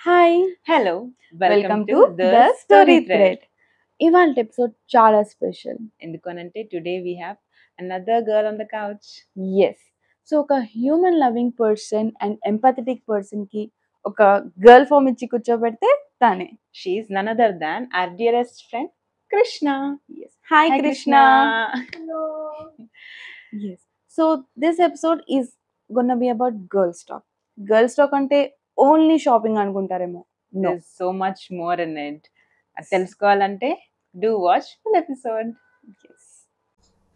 Hi hello welcome to the story thread. ఇవాళ episode చాలా special. ఎందుకనంటే today we have another girl on the couch. Yes, so ఒక human loving person and empathetic person కి ఒక girl form ఇచ్చి కూర్చోబెడితే తనే. She is none other than our dearest friend Krishna. Hi Hi, Krishna. Yes, so this episode is gonna be about girls talk. Girls talk అంటే only shopping అనుకుంటారేమో. No. There's so much more in it. అది తెలుసుకోవాలంటే do watch full episode.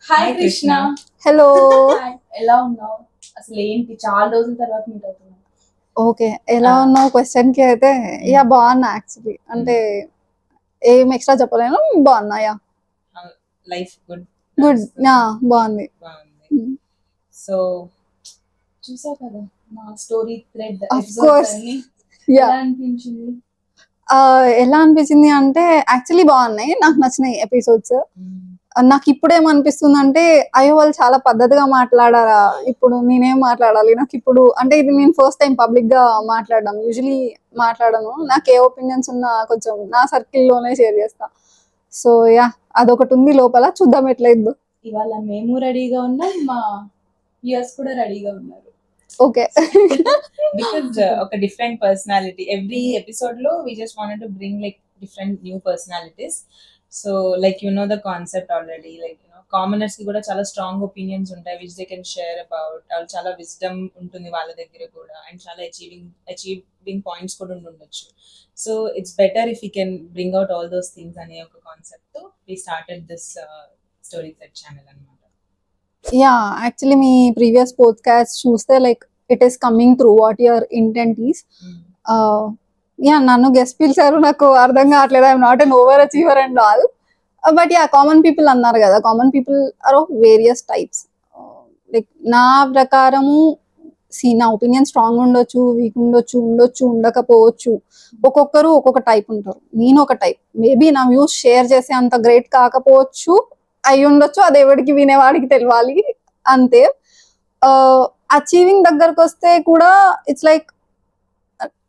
Hi Krishna. Hello. Hi, ఎలా ఉన్నావు? అసలు ఏంటి చాలా రోజుల తర్వాత మీట్ అవుతున్నావు. ఓకే, ఎలా ఉన్నావు క్వశ్చన్ కి అయితే యా బాగున్నా యాక్చువల్లీ. అంటే ఏం ఎక్స్ట్రా చెప్పలేను, బాగున్నా. Yeah life good good. Yeah బాగుంది. బాగుంది. సో చూసావు కదా మా story thread Of course. Yeah ఎలా అనిపించింది? ఎలా అనిపించింది అంటే యాక్చువల్లీ బాగున్నాయి, నాకు నచ్చినాయి ఎపిసోడ్స్. నాకు ఇప్పుడు ఏమనిపిస్తుంది అంటే అయ్యో వాళ్ళు చాలా పద్ధతిగా మాట్లాడారా, ఇప్పుడు నేనేం మాట్లాడాలి. నాకు ఇప్పుడు అంటే ఇది నేను ఫస్ట్ టైం పబ్లిక్ గా మాట్లాడడం, యూజువలీ మాట్లాడను. నాకు ఏ ఒపీనియన్స్ ఉన్నా కొంచెం నా సర్కిల్లోనే షేర్ చేస్తా. సో యా అదొకటి ఉంది లోపల, చూద్దాం ఎట్లయిద్దో. ఇవాళ మేము రెడీగా ఉన్నాం, మా వ్యూయర్స్ కూడా రెడీగా ఉన్నారు. ఓకే. బికాజ్ ఒక డిఫరెంట్ పర్సనాలిటీ ఎవ్రీ ఎపిసోడ్ లో we just wanted to bring like different new personalities. So like you know the concept already, like you know commoners కి కూడా చాలా స్ట్రాంగ్ ఒపీనియన్స్ ఉంటాయి which they can share about. చాలా wisdom ఉంటుంది వాళ్ళ దగ్గర కూడా, అండ్ చాలా అచీవింగ్ పాయింట్స్ కూడా ఉండొచ్చు. So it's better if you can bring out all those things అనే ఒక కాన్సెప్ట్ తో we started this story thread channel అన్నమాట. యా యాక్చువల్లీ మీ ప్రీవియస్ పోడ్కాస్ట్ చూస్తే like it is coming through what your intent is. Yeah నన్ను guest పిలిచారు, నాకు అర్థం కావట్లేదు. I'm not an over achiever and all. But yeah common people అన్నారు కదా, common people are of various types. Like నా ప్రకారము నా ఒపీనియన్ స్ట్రాంగ్ ఉండొచ్చు, వీక్ ఉండొచ్చు, ఉండకపోవచ్చు. ఒక్కొక్కరు ఒక్కొక్క టైప్ ఉంటారు. నేను ఒక టైప్. మేబీ నా వ్యూస్ షేర్ చేసే అంత గ్రేట్ కాకపోవచ్చు, అయి ఉండొచ్చు. అది ఎవరికి వినేవాడికి తెలియాలి అంతే. అచీవింగ్ దగ్గరకు వస్తే కూడా ఇట్స్ లైక్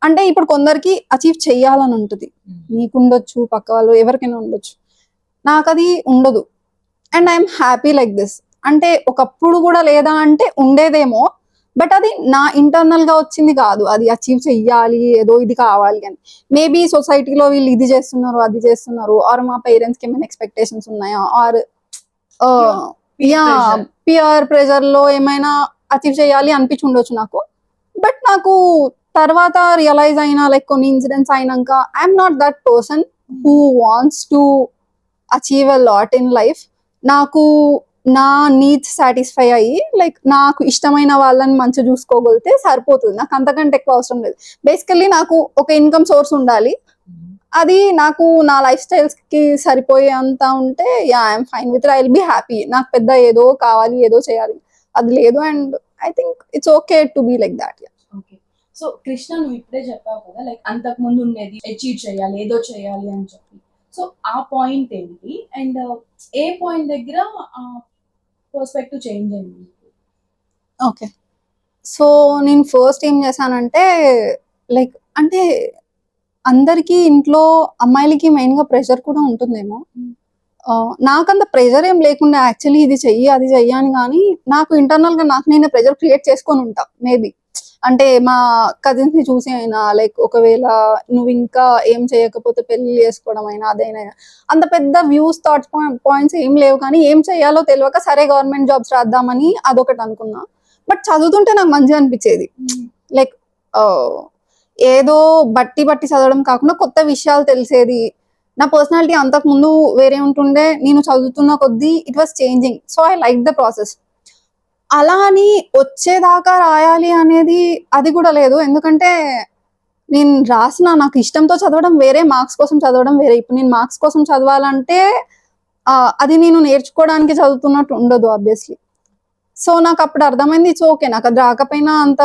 అంటే ఇప్పుడు కొందరికి అచీవ్ చెయ్యాలని ఉంటుంది, నీకుండొచ్చు, పక్క వాళ్ళు ఎవరికైనా ఉండొచ్చు. నాకు అది ఉండదు. And I'm happy like this. అంటే ఒకప్పుడు కూడా లేదా అంటే ఉండేదేమో, బట్ అది నా ఇంటర్నల్ గా వచ్చింది కాదు. అది అచీవ్ చెయ్యాలి, ఏదో ఇది కావాలి అని. మేబీ సొసైటీలో వీళ్ళు ఇది చేస్తున్నారు, అది చేస్తున్నారు, ఆర్ మా పేరెంట్స్ కి ఏమైనా ఎక్స్పెక్టేషన్స్ ఉన్నాయా, ఆర్ పియర్ ప్రెజర్ లో ఏమైనా అచీవ్ చేయాలి అనిపించి ఉండొచ్చు నాకు. బట్ నాకు తర్వాత రియలైజ్ అయినా లైక్ కొన్ని ఇన్సిడెంట్స్ అయినాక I'm not that person who wants to achieve a lot in life. నాకు నా నీడ్స్ సాటిస్ఫై అయ్యి లైక్ నాకు ఇష్టమైన వాళ్ళని మంచిగా చూసుకోగలిగితే సరిపోతుంది. నాకు అంతకంటే ఎక్కువ అవసరం లేదు. బేసికల్లీ నాకు ఒక ఇన్కమ్ సోర్స్ ఉండాలి, అది నాకు నా లైఫ్ స్టైల్స్ కి సరిపోయే అంత ఉంటే yeah I'm fine with, I will be happy. నాకు పెద్ద ఏదో కావాలి, ఏదో చేయాలి అది లేదు. And I think it's okay to be like that. Okay, so Krishna నువ్వు ఇప్పుడే చెప్పావు కదా లైక్ అంతకు ముందు ఉండేది అచీవ్ చేయాలి, ఏదో చేయాలి అని చెప్పి. సో ఆ పాయింట్ ఏంటి అండ్ ఏ పాయింట్ దగ్గర పర్స్పెక్టివ్ చేంజ్ అయింది? ఓకే, సో నేను ఫస్ట్ ఏం చేశానంటే లైక్ అంటే అందరికీ ఇంట్లో అమ్మాయిలకి మెయిన్ గా ప్రెషర్ కూడా ఉంటుందేమో. నాకంత ప్రెషర్ ఏం లేకుండా యాక్చువల్లీ ఇది చెయ్యి అది చెయ్యి అని, కానీ నాకు ఇంటర్నల్ గా నాకు నేను ప్రెషర్ క్రియేట్ చేసుకొని ఉంటా మేబీ. అంటే మా కజిన్స్ ని చూసి అయినా లైక్ ఒకవేళ నువ్వు ఇంకా ఏం చేయకపోతే పెళ్లి చేసుకోవడం అయినా అదైనా, అంత పెద్ద వ్యూస్ థాట్స్ పాయింట్స్ ఏం లేవు. కానీ ఏం చేయాలో తెలియక సరే గవర్నమెంట్ జాబ్స్ రాద్దామని అదొకటి అనుకున్నా. బట్ చదువుతుంటే నాకు మంచిగా అనిపించేది. లైక్ ఏదో బట్టి చదవడం కాకుండా కొత్త విషయాలు తెలిసేది. నా పర్సనాలిటీ అంతకు ముందు వేరే ఉంటుండే, నేను చదువుతున్న కొద్దీ it was changing. So I like the process. అలా అని వచ్చేదాకా రాయాలి అనేది అది కూడా లేదు. ఎందుకంటే నేను రాసిన నాకు ఇష్టంతో చదవడం వేరే, మార్క్స్ కోసం చదవడం వేరే. ఇప్పుడు నేను మార్క్స్ కోసం చదవాలంటే అది నేను నేర్చుకోవడానికి చదువుతున్నట్టు ఉండదు ఆబ్వియస్లీ. సో నాకు అప్పుడు అర్థమైంది ఇట్స్ ఓకే, నాకు అది రాకపోయినా అంత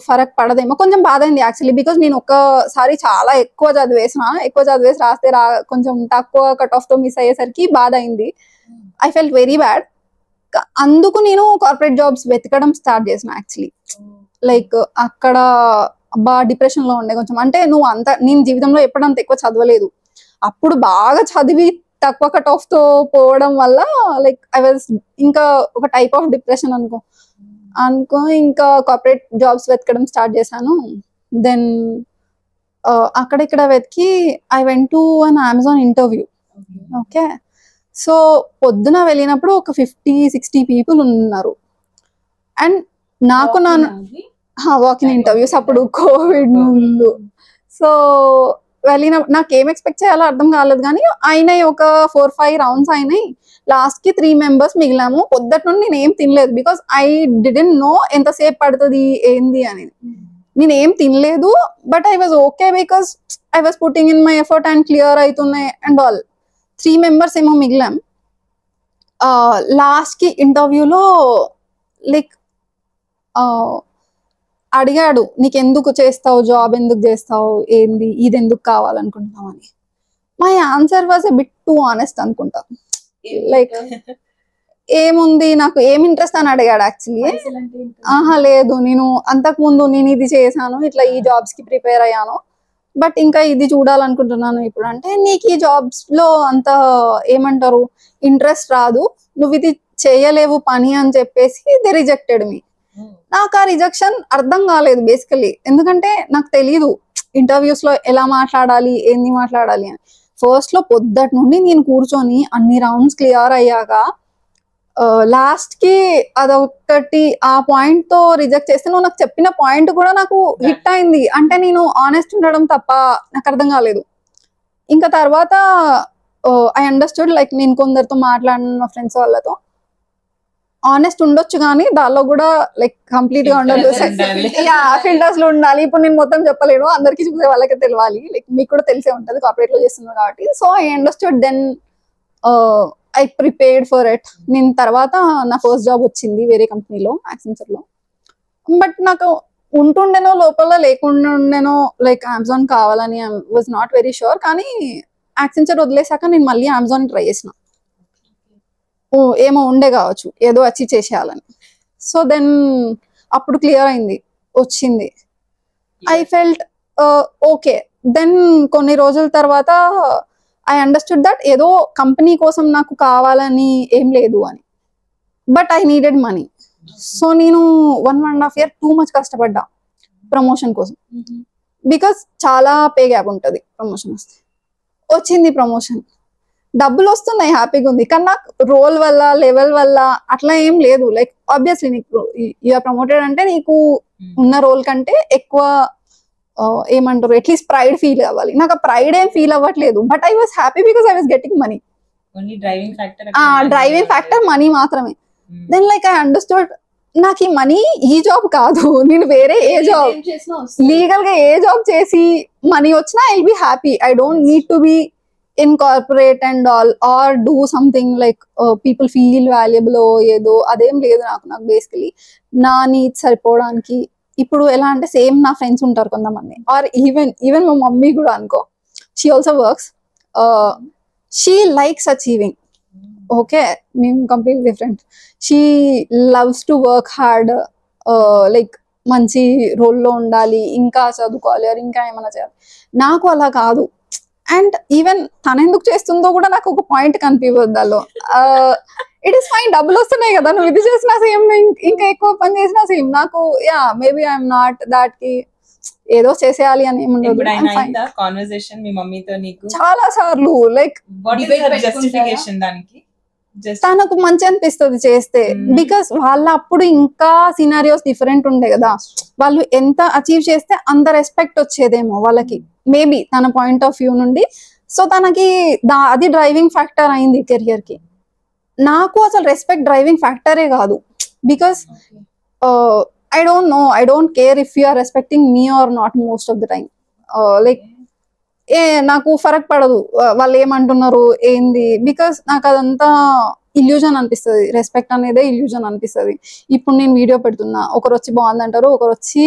ఫరక్ పడదేమో. కొంచెం బాధ అయింది యాక్చువల్లీ, బికాస్ నేను ఒక్కసారి చాలా ఎక్కువ చదివేసి రాస్తే కొంచెం తక్కువ కట్ ఆఫ్ తో మిస్ అయ్యేసరికి బాధ అయింది. I felt very bad. అందుకు నేను కార్పొరేట్ జాబ్స్ వెతకడం స్టార్ట్ చేసిన యాక్చువల్లీ. లైక్ అక్కడ అబ్బా డిప్రెషన్ లో ఉండే కొంచెం. అంటే నువ్వు అంత నేను జీవితంలో ఎప్పుడంత ఎక్కువ చదవలేదు, అప్పుడు బాగా చదివి తక్కువ కట్ ఆఫ్ తో పోవడం వల్ల లైక్ ఐ వాజ్ ఇంకా ఒక టైప్ ఆఫ్ డిప్రెషన్ అనుకో ఇంకా కార్పొరేట్ జాబ్స్ వెతకడం స్టార్ట్ చేశాను. దెన్ అక్కడ ఇక్కడ వెతికి I went to an Amazon interview. Okay, so పొద్దున వెళ్ళినప్పుడు ఒక 50-60 పీపుల్ ఉన్నారు. అండ్ నాకు వాకింగ్ ఇంటర్వ్యూస్ అప్పుడు కోవిడ్ ముందు. సో వెళ్ళిన నాకు ఏం ఎక్స్పెక్ట్ చేయాలో అర్థం కాలేదు, కానీ అయినాయి ఒక 4-5 రౌండ్స్ అయినాయి. లాస్ట్ కి 3 మెంబర్స్ మిగిలాము. పొద్దుట నుండి నేను ఏం తినలేదు, బికాస్ ఐ డిడెంట్ నో ఎంతసేపు పడుతుంది ఏంది అనేది. నేను ఏం తినలేదు, but I was okay because I was putting in my effort and clear అవుతున్నాయి అండ్ ఆల్. 3 మెంబర్స్ ఏమో మిగిలాం. లాస్ట్ కి ఇంటర్వ్యూలో లైక్ అడిగాడు, నీకు ఎందుకు చేస్తావు జాబ్, ఎందుకు చేస్తావు, ఏంది ఇది ఎందుకు కావాలనుకుంటున్నావు అని. My answer was a bit two honest అనుకుంటా. లైక్ ఏముంది నాకు ఏం ఇంట్రెస్ట్ అని అడిగాడు యాక్చువల్లీ. లేదు, నేను అంతకు ముందు నేను ఇది చేశాను, ఇట్లా ఈ జాబ్స్ కి ప్రిపేర్ అయ్యాను, బట్ ఇంకా ఇది చూడాలనుకుంటున్నాను ఇప్పుడు. అంటే నీకు ఈ జాబ్స్ లో అంత ఏమంటారు ఇంట్రెస్ట్ రాదు, నువ్వు ఇది చేయలేవు పని అని చెప్పేసి దే రిజెక్టెడ్ మీ. నాకు ఆ రిజెక్షన్ అర్థం కాలేదు బేసికలీ, ఎందుకంటే నాకు తెలియదు ఇంటర్వ్యూస్ లో ఎలా మాట్లాడాలి, ఏంది మాట్లాడాలి అని. ఫస్ట్ లో పొద్దుటి నుండి నేను కూర్చొని అన్ని రౌండ్స్ క్లియర్ అయ్యాక లాస్ట్ కి అదొకటి ఆ పాయింట్ తో రిజెక్ట్ చేస్తే, నువ్వు నాకు చెప్పిన పాయింట్ కూడా నాకు హిట్ అయింది, అంటే నేను ఆనెస్ట్ ఉండడం తప్ప నాకు అర్థం కాలేదు. ఇంకా తర్వాత ఐ అండర్స్టూడ్, లైక్ నేను కొందరితో మాట్లాడిన మా ఫ్రెండ్స్ వాళ్ళతో ఆనెస్ట్ ఉండొచ్చు కానీ దానిలో కూడా లైక్ కంప్లీట్ గా ఉండదు, ఫిల్టర్స్ లో ఉండాలి. ఇప్పుడు నేను మొత్తం చెప్పలేను, అందరికి చూసే వాళ్ళకే తెలియాలి, లైక్ మీకు కూడా తెలిసే ఉంటది కార్పొరేట్ లో చేస్తున్నారు కాబట్టి. So I understood, then I prepared for it. నేను తర్వాత నా ఫస్ట్ జాబ్ వచ్చింది వేరే కంపెనీలో, యాక్సెంచర్ లో. బట్ నాకు ఉంటుండేనో లోపల లేకుండానో లైక్ అమెజాన్ కావాలని I was not very sure. కానీ యాక్సెంచర్ వదిలేసాక నేను మళ్ళీ అమెజాన్ ట్రై చేసిన, ఏమో ఉండే కావచ్చు ఏదో అచీవ్ చేసేయాలని. సో దెన్ అప్పుడు క్లియర్ అయింది, వచ్చింది. I felt okay. దెన్ కొన్ని రోజుల తర్వాత ఐ అండర్స్టూడ్ దట్ ఏదో కంపెనీ కోసం నాకు కావాలని ఏం లేదు అని, but I needed money. So నేను 1.5 year టూ మచ్ కష్టపడ్డా ప్రమోషన్ కోసం, బికాస్ చాలా పే గ్యాప్ ఉంటుంది ప్రమోషన్ వస్తే. వచ్చింది ప్రమోషన్, డబ్బులు వస్తున్నాయి, హ్యాపీగా ఉంది. కానీ నాకు రోల్ వల్ల లెవెల్ వల్ల అట్లా ఏం లేదు. లైక్ ఆబ్వియస్లీ నీకు యూఆర్ ప్రమోటెడ్ అంటే నీకు ఉన్న రోల్ కంటే ఎక్కువ ఏమంటారు అట్లీస్ట్ ప్రైడ్ ఫీల్ అవ్వాలి. నాకు ఆ ప్రైడ్ ఏం ఫీల్ అవ్వట్లేదు, but I was happy because I was getting money. Driving factor money మాత్రమే. దెన్ లైక్ ఐ అండర్స్టూడ్, నాకు ఈ మనీ ఈ జాబ్ కాదు, నేను వేరే ఏ జాబ్ లీగల్ గా ఏ జాబ్ చేసి మనీ వచ్చినా I will be happy. I don't need to be in corporate and all or do something like people feel valuable ఏదో అదేం లేదు నాకు. నాకు బేసికలీ నా నీడ్స్ సరిపోవడానికి ఇప్పుడు ఎలా అంటే సేమ్ నా ఫ్రెండ్స్ ఉంటారు కొంతమంది, ఆర్ ఈవెన్ మా మమ్మీ కూడా అనుకో, she also works, she likes achieving. Okay, మేము complete different. She loves to work hard, like మంచి రోల్లో ఉండాలి, ఇంకా చదువుకోవాలి, ఇంకా ఏమైనా చేయాలి. నాకు అలా కాదు. అండ్ ఈవెన్ తను ఎందుకు చేస్తుందో కూడా నాకు ఒక పాయింట్ కనిపించదు దానిలో. ఇట్ ఈస్ ఫైన్, డబ్బులు వస్తున్నాయి కదా, నువ్వు ఇది చేసినా సేమ్, ఇంకా ఎక్కువ పని చేసినా సేమ్. నాకు మేబీ ఐఎమ్ నాట్ దాట్ కి ఏదో చేసేయాలి అని ఏముండదు. చాలా సార్లు లైక్ తనకు మంచి అనిపిస్తుంది చేస్తే, బికాస్ వాళ్ళ అప్పుడు ఇంకా సినారియోస్ డిఫరెంట్ ఉండే కదా. వాళ్ళు ఎంత అచీవ్ చేస్తే అంత రెస్పెక్ట్ వచ్చేదేమో వాళ్ళకి, మేబీ తన పాయింట్ ఆఫ్ వ్యూ నుండి. సో తనకి అది డ్రైవింగ్ ఫ్యాక్టర్ అయింది కెరియర్ కి. నాకు అసలు రెస్పెక్ట్ డ్రైవింగ్ ఫ్యాక్టరే కాదు, because I don't know, I don't care if you are respecting me or not most of the time. Like నాకు ఫరక్ పడదు వాళ్ళు ఏమంటున్నారు ఏంది, బికాస్ నాకు అదంతా ఇల్యూజన్ అనిపిస్తుంది. రెస్పెక్ట్ అనేది ఇల్యూజన్ అనిపిస్తుంది. ఇప్పుడు నేను వీడియో పెడుతున్నా, ఒకరు వచ్చి బాగుంది అంటారు, ఒకరు వచ్చి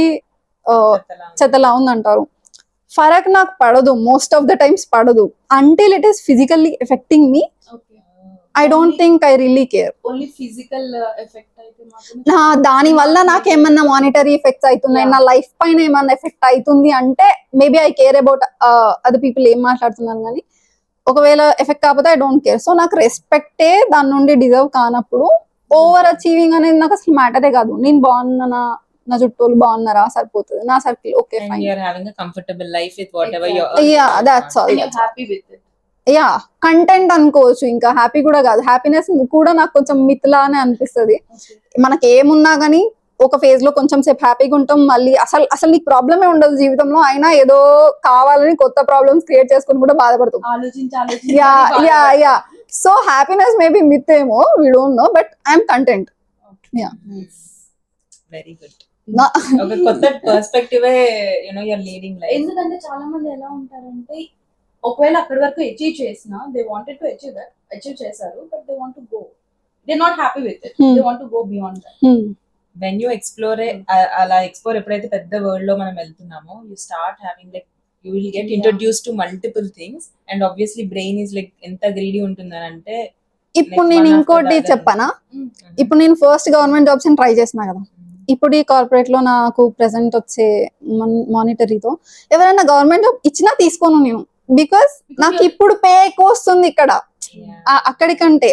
చెత్తలా ఉంది అంటారు. ఫరక్ నాకు పడదు, మోస్ట్ ఆఫ్ ద టైమ్స్ పడదు, until it is physically effecting me. I don't think I really care. Only physical effect అయితే మాత్రమే దాని వల్ల నాకేమన్నా మానిటరీ ఎఫెక్ట్స్ అవుతున్నాయి, నా లైఫ్ పైన ఏమన్నా ఎఫెక్ట్ అవుతుంది అంటే maybe I care about other people ఏం మాట్లాడుతున్నాను, కానీ ఒకవేళ ఎఫెక్ట్ కాకపోతే ఐ డోంట్ కేర్. సో నాకు రెస్పెక్టే దాని నుండి డిజర్వ్ కానప్పుడు ఓవర్ అచీవింగ్ అనేది నాకు అసలు మ్యాటరే కాదు. నేను బాగున్నా, నా చుట్టూలు బాగున్నారా సరిపోతుంది, నా circle okay And fine. you're having a comfortable life with whatever you're Yeah, that's all. Happy with it. Yeah content అనుకోవచ్చు, ఇంకా హ్యాపీ కూడా కాదు. హ్యాపీనెస్ కూడా నాకు కొంచెం మిత్లానే అనిపిస్తుంది. మనకి ఏమున్నా గానీ ఒక ఫేజ్ లో కొంచెం సేపు హ్యాపీగా ఉంటాం, మళ్ళీ అసలు నీకు ప్రాబ్లమే ఉండదు జీవితంలో, అయినా ఏదో కావాలని కొత్త ప్రాబ్లమ్స్ క్రియేట్ చేసుకుని కూడా బాధపడతాం. ఆలోచించి yeah yeah yeah so happiness maybe myth ఏమో, we don't know, but I'm content. Yeah very good. ఒక కొత్త పర్స్పెక్టివ్ you're leading life. ఎందుకంటే చాలా మంది ఎలా ఉంటారంటే ఒకవేళ అక్కడి వరకు అచీవ్ చేసినా దే వాంటెడ్ టు అచీవ్ చేశారు, but they want to go, they not happy with it, they want to go beyond that. When you explore అలా ఎక్స్ప్లోర్ ఎప్పుడైతే పెద్ద వరల్డ్ లో మనం వెళ్తున్నామో, you start having like you will get introduced to multiple things, and obviously brain is like ఎంత greedy ఉంటుందని అంటే. ఇప్పుడు నేను ఇంకోటి చెప్పానా, ఇప్పుడు నేను ఫస్ట్ గవర్నమెంట్ జాబ్స్ ట్రై చేసినా కదా, ఇప్పుడు ఈ కార్పొరేట్ లో నాకు ప్రెసెంట్ వచ్చే మానిటరీతో ఎవరైనా గవర్నమెంట్ జాబ్ ఇచ్చినా తీసుకోను నేను, బికాస్ నాకు ఇప్పుడు పే ఎక్కువ వస్తుంది ఇక్కడ అక్కడికంటే,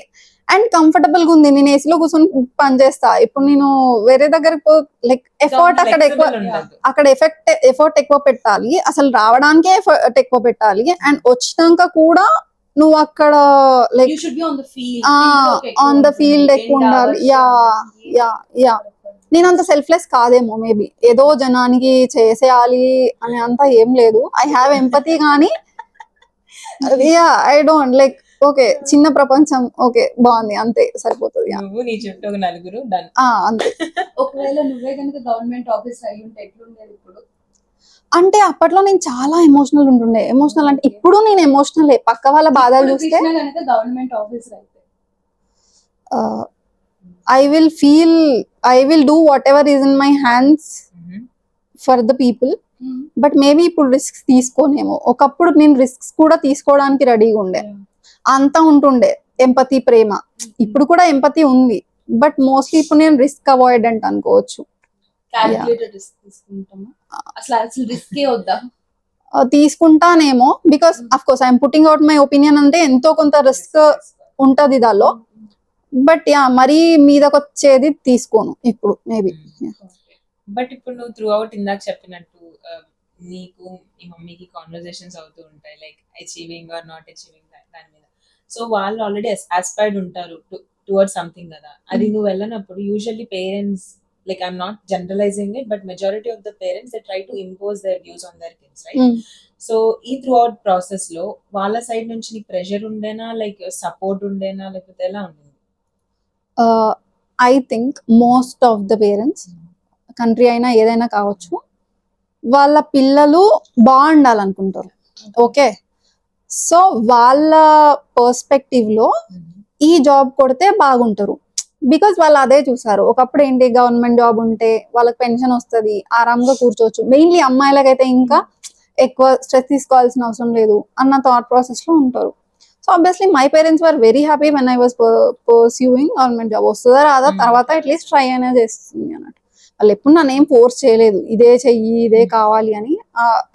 అండ్ కంఫర్టబుల్ గా ఉంది. నేను ఏసీలో కూర్చొని పని చేస్తా. ఇప్పుడు నేను వేరే దగ్గరకు లైక్ ఎఫర్ట్ అక్కడ ఎఫర్ట్ ఎక్కువ పెట్టాలి, అసలు రావడానికే ఎఫర్ట్ ఎక్కువ పెట్టాలి, అండ్ వచ్చినాక కూడా నువ్వు అక్కడ లైక్ ఆన్ ద ఫీల్డ్ ఎక్కువ ఉండాలి. యా యా యా నేను అంత సెల్ఫ్లెస్ కాదేమో, మేబీ ఏదో జనానికి చేసేయాలి అని అంతా ఏం లేదు. ఐ హ్యావ్ ఎంపతి, కానీ yeah I don't like okay చిన్న ప్రపంచం ఓకే బాగుంది అంతే సరిపోతుంది. నీ చుట్టూ నలుగురు అంతే. ఒకవేళ నువ్వే కనుక గవర్నమెంట్ ఆఫీసర్ అయ్యి ఉంటే ఎట్లుండేది ఇప్పుడు? అంటే అప్పట్లో నేను చాలా ఎమోషనల్ ఉంటుండే. ఎమోషనల్ అంటే ఇప్పుడు నేను ఎమోషనల్, పక్క వాళ్ళ బాధలు చూస్తే గవర్నమెంట్ ఆఫీసర్ అయితే I will do whatever is in my hands for the people, but maybe ఇప్పుడు రిస్క్స్ తీసుకోనేమో. ఒకప్పుడు నేను రిస్క్స్ కూడా తీసుకోవడానికి రెడీగా ఉండే, అంతా ఉంటుండే ఎంపతి ప్రేమ. ఇప్పుడు కూడా ఎంపతి ఉంది, బట్ మోస్ట్లీ ఇప్పుడు నేను రిస్క్ అవాయిడెంట్ అనుకోవచ్చు. తీసుకుంటానేమో, because of course I'm putting out my opinion, అంటే ఎంతో కొంత రిస్క్ ఉంటది దానిలో, బట్ యా మరీ మీదకి వచ్చేది తీసుకోను ఇప్పుడు మేబీ. బట్ ఇప్పుడు నువ్వు త్రూ అవుట్ ఇందాక చెప్పినట్టు నీకు మీ మమ్మీకి కాన్వర్సేషన్స్ అవుతూ ఉంటాయి, like achieving or not achieving దాని మీద. సో వాళ్ళు ఆల్రెడీ ఆస్పైర్డ్ ఉంటారు టువర్డ్స్ సంథింగ్ కదా, అది నువ్వు వెళ్ళినప్పుడు usually parents, like I'm not generalizing it, but majority of the parents they try to impose their views on their kids, right? So ee throughout process lo wala side nunchi nik pressure undena, like support undena, lekapothe ela undi? I think most of the parents country aina edaina kavachu వాళ్ళ పిల్లలు బాగుండాలనుకుంటారు. Okay, so వాళ్ళ perspective లో ఈ job కొడితే బాగుంటారు, because వాళ్ళు అదే చూసారు. ఒకప్పుడు ఏంటి, గవర్నమెంట్ జాబ్ ఉంటే వాళ్ళకి పెన్షన్ వస్తుంది, ఆరాంగా కూర్చోవచ్చు. మెయిన్లీ అమ్మాయిలకైతే ఇంకా ఎక్కువ స్ట్రెస్ తీసుకోవాల్సిన అవసరం లేదు అన్న థాట్ ప్రాసెస్ లో ఉంటారు. So obviously my parents were very happy when I was pursuing government job. వస్తుందా రాదా తర్వాత అట్లీస్ట్ ట్రై అయినా చేస్తుంది అన్నట్టు. వాళ్ళు ఎప్పుడు నన్ను ఏం ఫోర్స్ చేయలేదు, ఇదే చెయ్యి ఇదే కావాలి అని.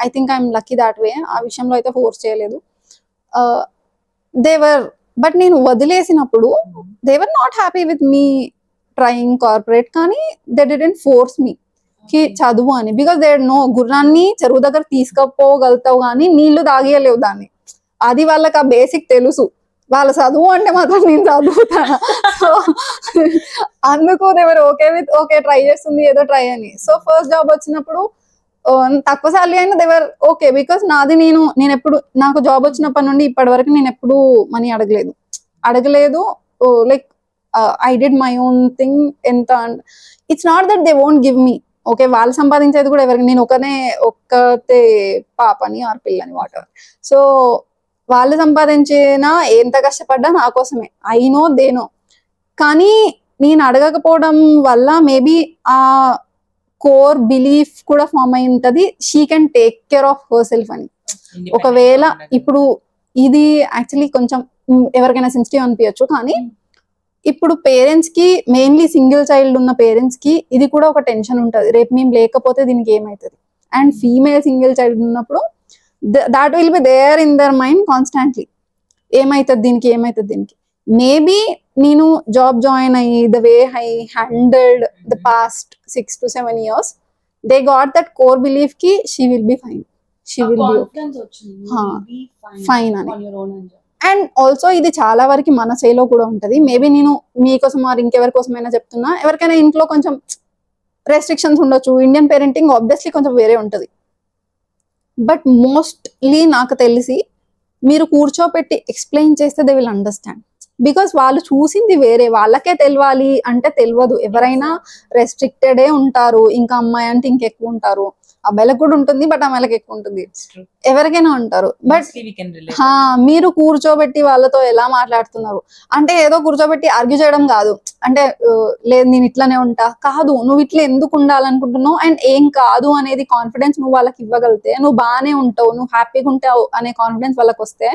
I think I'm lucky that way. ఆ విషయంలో అయితే ఫోర్స్ చేయలేదు. దేవర్ బట్ నేను వదిలేసినప్పుడు they were not happy with me trying corporate, కానీ దే డిడెంట్ ఫోర్స్ మీ కి చదువు అని, బికాస్ దే నో గుర్రాన్ని చెరువు దగ్గర తీసుకపోగలుగుతావు కానీ నీళ్లు తాగియలేవు దాన్ని. అది వాళ్ళకి ఆ బేసిక్ తెలుసు. వాళ్ళ చదువు అంటే మాత్రం నేను చదువుతాను. సో అందుకు దేవర్ ఓకే విత్ ఓకే ట్రై చేస్తుంది ఏదో ట్రై అని. సో ఫస్ట్ జాబ్ వచ్చినప్పుడు తక్కువ సాలరీ అయినా దేవర్ ఓకే, బికాస్ నాది నేను ఎప్పుడు నాకు జాబ్ వచ్చినప్పటి నుండి ఇప్పటి వరకు నేను ఎప్పుడు మనీ అడగలేదు. Like I did my own thing. ఎంత it's not that they won't give me. Okay, వాళ్ళు సంపాదించేది కూడా ఎవరికి, నేను ఒక్కతే పాపని ఆర్ పిల్లని వాటర్. సో వాళ్ళు సంపాదించినా ఎంత కష్టపడ్డా నా కోసమే, ఐ నో దే నో. కానీ నేను అడగకపోవడం వల్ల మేబీ ఆ కోర్ బిలీఫ్ కూడా ఫామ్ అయి ఉంటది, she can take care of her self అని. ఒకవేళ ఇప్పుడు ఇది యాక్చువల్లీ కొంచెం ఎవరికైనా సెన్సిటివ్ అనిపించచ్చు, కానీ ఇప్పుడు పేరెంట్స్ కి, మెయిన్లీ సింగిల్ చైల్డ్ ఉన్న పేరెంట్స్ కి ఇది కూడా ఒక టెన్షన్ ఉంటుంది, రేపు మేము లేకపోతే దీనికి ఏమవుతుంది. అండ్ ఫీమేల్ సింగిల్ చైల్డ్ ఉన్నప్పుడు that will be there in their mind constantly, ఏమవుతుంది దీనికి. మేబీ నేను జాబ్ జాయిన్ అయ్యి the way I handled the past 6 to 7 years, they got that core belief కి she will be fine, she will be fine అని. And also ఇది చాలా వరకు మన చేలో కూడా ఉంటది. మేబీ నేను మీకోసం మరి ఇంకెవరి కోసమైనా చెప్తున్నా, ఎవరికైనా ఇంట్లో కొంచెం రెస్ట్రిక్షన్స్ ఉండొచ్చు, ఇండియన్ పేరెంటింగ్ ఆబ్వియస్లీ కొంచెం వేరే ఉంటది. బట్ మోస్ట్లీ నాకు తెలిసి మీరు కూర్చోపెట్టి ఎక్స్ప్లెయిన్ చేస్తే దే విల్ అండర్స్టాండ్, బికాస్ వాళ్ళు చూసింది వేరే, వాళ్ళకే తెలియాలి అంటే తెలియదు. ఎవరైనా రెస్ట్రిక్టెడే ఉంటారు, ఇంకా అమ్మాయి అంటే ఇంకెక్కువ ఉంటారు. అబ్బాయిలకు కూడా ఉంటుంది, బట్ అమ్మాయిలకు ఎక్కువ ఉంటుంది, ఎవరికైనా ఉంటారు. బట్ మీరు కూర్చోబెట్టి వాళ్ళతో ఎలా మాట్లాడుతున్నారు అంటే, ఏదో కూర్చోబెట్టి ఆర్గ్యూ చేయడం కాదు, అంటే లేదు నేను ఇట్లానే ఉంటా కాదు, నువ్వు ఇట్లా ఎందుకు ఉండాలనుకుంటున్నావు అండ్ ఏం కాదు అనేది కాన్ఫిడెన్స్ నువ్వు వాళ్ళకి ఇవ్వగలిగితే, నువ్వు బాగానే ఉంటావు, నువ్వు హ్యాపీగా ఉంటావు అనే కాన్ఫిడెన్స్ వాళ్ళకి వస్తే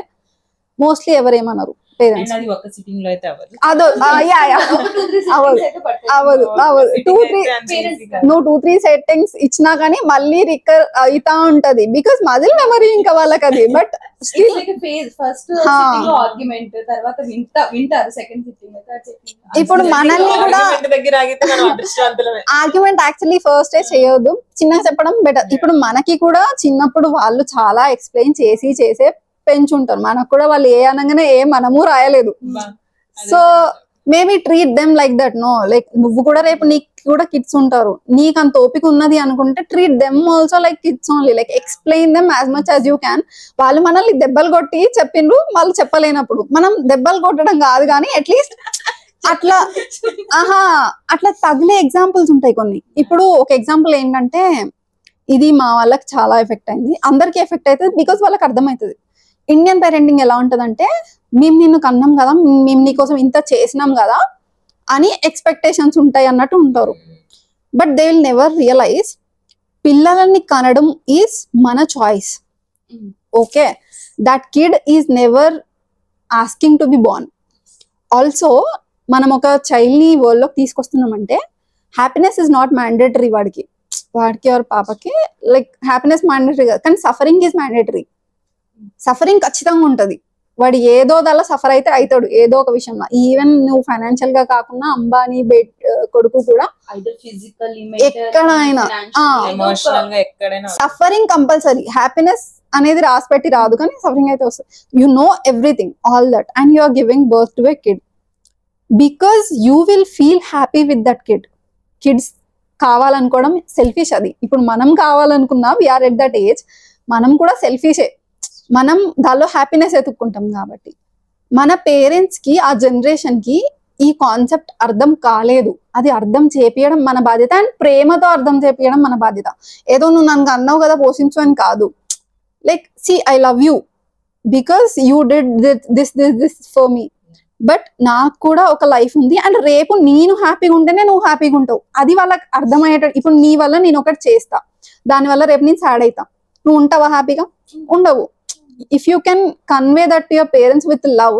మోస్ట్లీ ఎవరేమన్నారు పేరెంట్స్. నువ్వు 2-3 సెట్టింగ్స్ ఇచ్చినా కానీ మళ్ళీ రికర్ అవుతా ఉంటది, బికాస్ మజిల్ మెమరీ ఇంకా వాళ్ళకి అది. బట్ ఇప్పుడు మనల్ని కూడా ఆర్గ్యుమెంట్ యాక్చువల్లీ ఫస్ట్ చేయొద్దు, చిన్నగా చెప్పడం బెటర్. ఇప్పుడు మనకి కూడా చిన్నప్పుడు వాళ్ళు చాలా ఎక్స్ప్లెయిన్ చేసే పెంచుంటారు, మనకు కూడా వాళ్ళు ఏ అనగానే మనము రాయలేదు. So maybe treat them like that. No, like నువ్వు కూడా రేపు నీకు కూడా కిడ్స్ ఉంటారు, నీకు అంత ఓపిక ఉన్నది అనుకుంటే treat them also like kids only, like explain them as much as you can. వాళ్ళు మనల్ని దెబ్బలు కొట్టి చెప్పిండ్రు, వాళ్ళు చెప్పలేనప్పుడు మనం దెబ్బలు కొట్టడం కాదు కానీ అట్లీస్ట్ అట్లా తగిలే ఎగ్జాంపుల్స్ ఉంటాయి కొన్ని. ఇప్పుడు ఒక ఎగ్జాంపుల్ ఏంటంటే, ఇది మా వాళ్ళకి చాలా ఎఫెక్ట్ అయింది, అందరికి ఎఫెక్ట్ అవుతుంది బికాస్ వాళ్ళకి అర్థమవుతుంది. ఇండియన్ పేరెంటింగ్ ఎలా ఉంటదంటే, మేము నిన్ను కన్నాం కదా, మేము నీకోసం ఇంత చేసినాం కదా అని ఎక్స్పెక్టేషన్స్ ఉంటాయి అన్నట్టు ఉంటారు. But they will never realize పిల్లలని కనడం ఈజ్ మన choice. Okay, that kid is never asking to be born. Also మనం ఒక చైల్డ్ ని వరల్డ్ లోకి తీసుకొస్తున్నామంటే హ్యాపీనెస్ ఇస్ నాట్ మ్యాండేటరీ. వాడికి ఆర్ పాపకి లైక్ హ్యాపీనెస్ మ్యాండేటరీ కాదు, కానీ సఫరింగ్ ఈజ్ మ్యాండేటరీ. సఫరింగ్ ఖచ్చితంగా ఉంటది, వాడు ఏదో దానిలో సఫర్ అయితే అవుతాడు ఏదో ఒక విషయంలో. ఈవెన్ నువ్వు ఫైనాన్షియల్ గా కాకుండా అంబానీ కొడుకు కూడా ఎక్కడైనా సఫరింగ్ కంపల్సరీ. హ్యాపీనెస్ అనేది రాసి పెట్టి రాదు, కానీ సఫరింగ్ అయితే వస్తుంది. You know everything all that and you are giving birth to a kid because you will feel happy with that kid. Kids కావాలనుకోవడం సెల్ఫిష్. అది ఇప్పుడు మనం కావాలనుకున్నా వీఆర్ ఎట్ దట్ ఏజ్, మనం కూడా సెల్ఫిషే, మనం దానిలో హ్యాపీనెస్ ఎత్తుక్కుంటాం. కాబట్టి మన పేరెంట్స్ కి, ఆ జనరేషన్ కి ఈ కాన్సెప్ట్ అర్థం కాలేదు. అది అర్థం చేపియడం మన బాధ్యత, అండ్ ప్రేమతో అర్థం చేపియడం మన బాధ్యత. ఏదో నువ్వు నన్ను అన్నావు కదా పోషించు అని కాదు, like see I love you because you did this for me, but నాకు కూడా ఒక లైఫ్ ఉంది అండ్ రేపు నేను హ్యాపీగా ఉంటేనే నువ్వు హ్యాపీగా ఉంటావు. అది వాళ్ళకి అర్థమయ్యేటట్టు. ఇప్పుడు నీ వల్ల నేను ఒకటి చేస్తా, దానివల్ల రేపు నేను సాడ్ అవుతా, నువ్వు ఉంటావా హ్యాపీగా? ఉండవు. If you can convey that to your parents with love,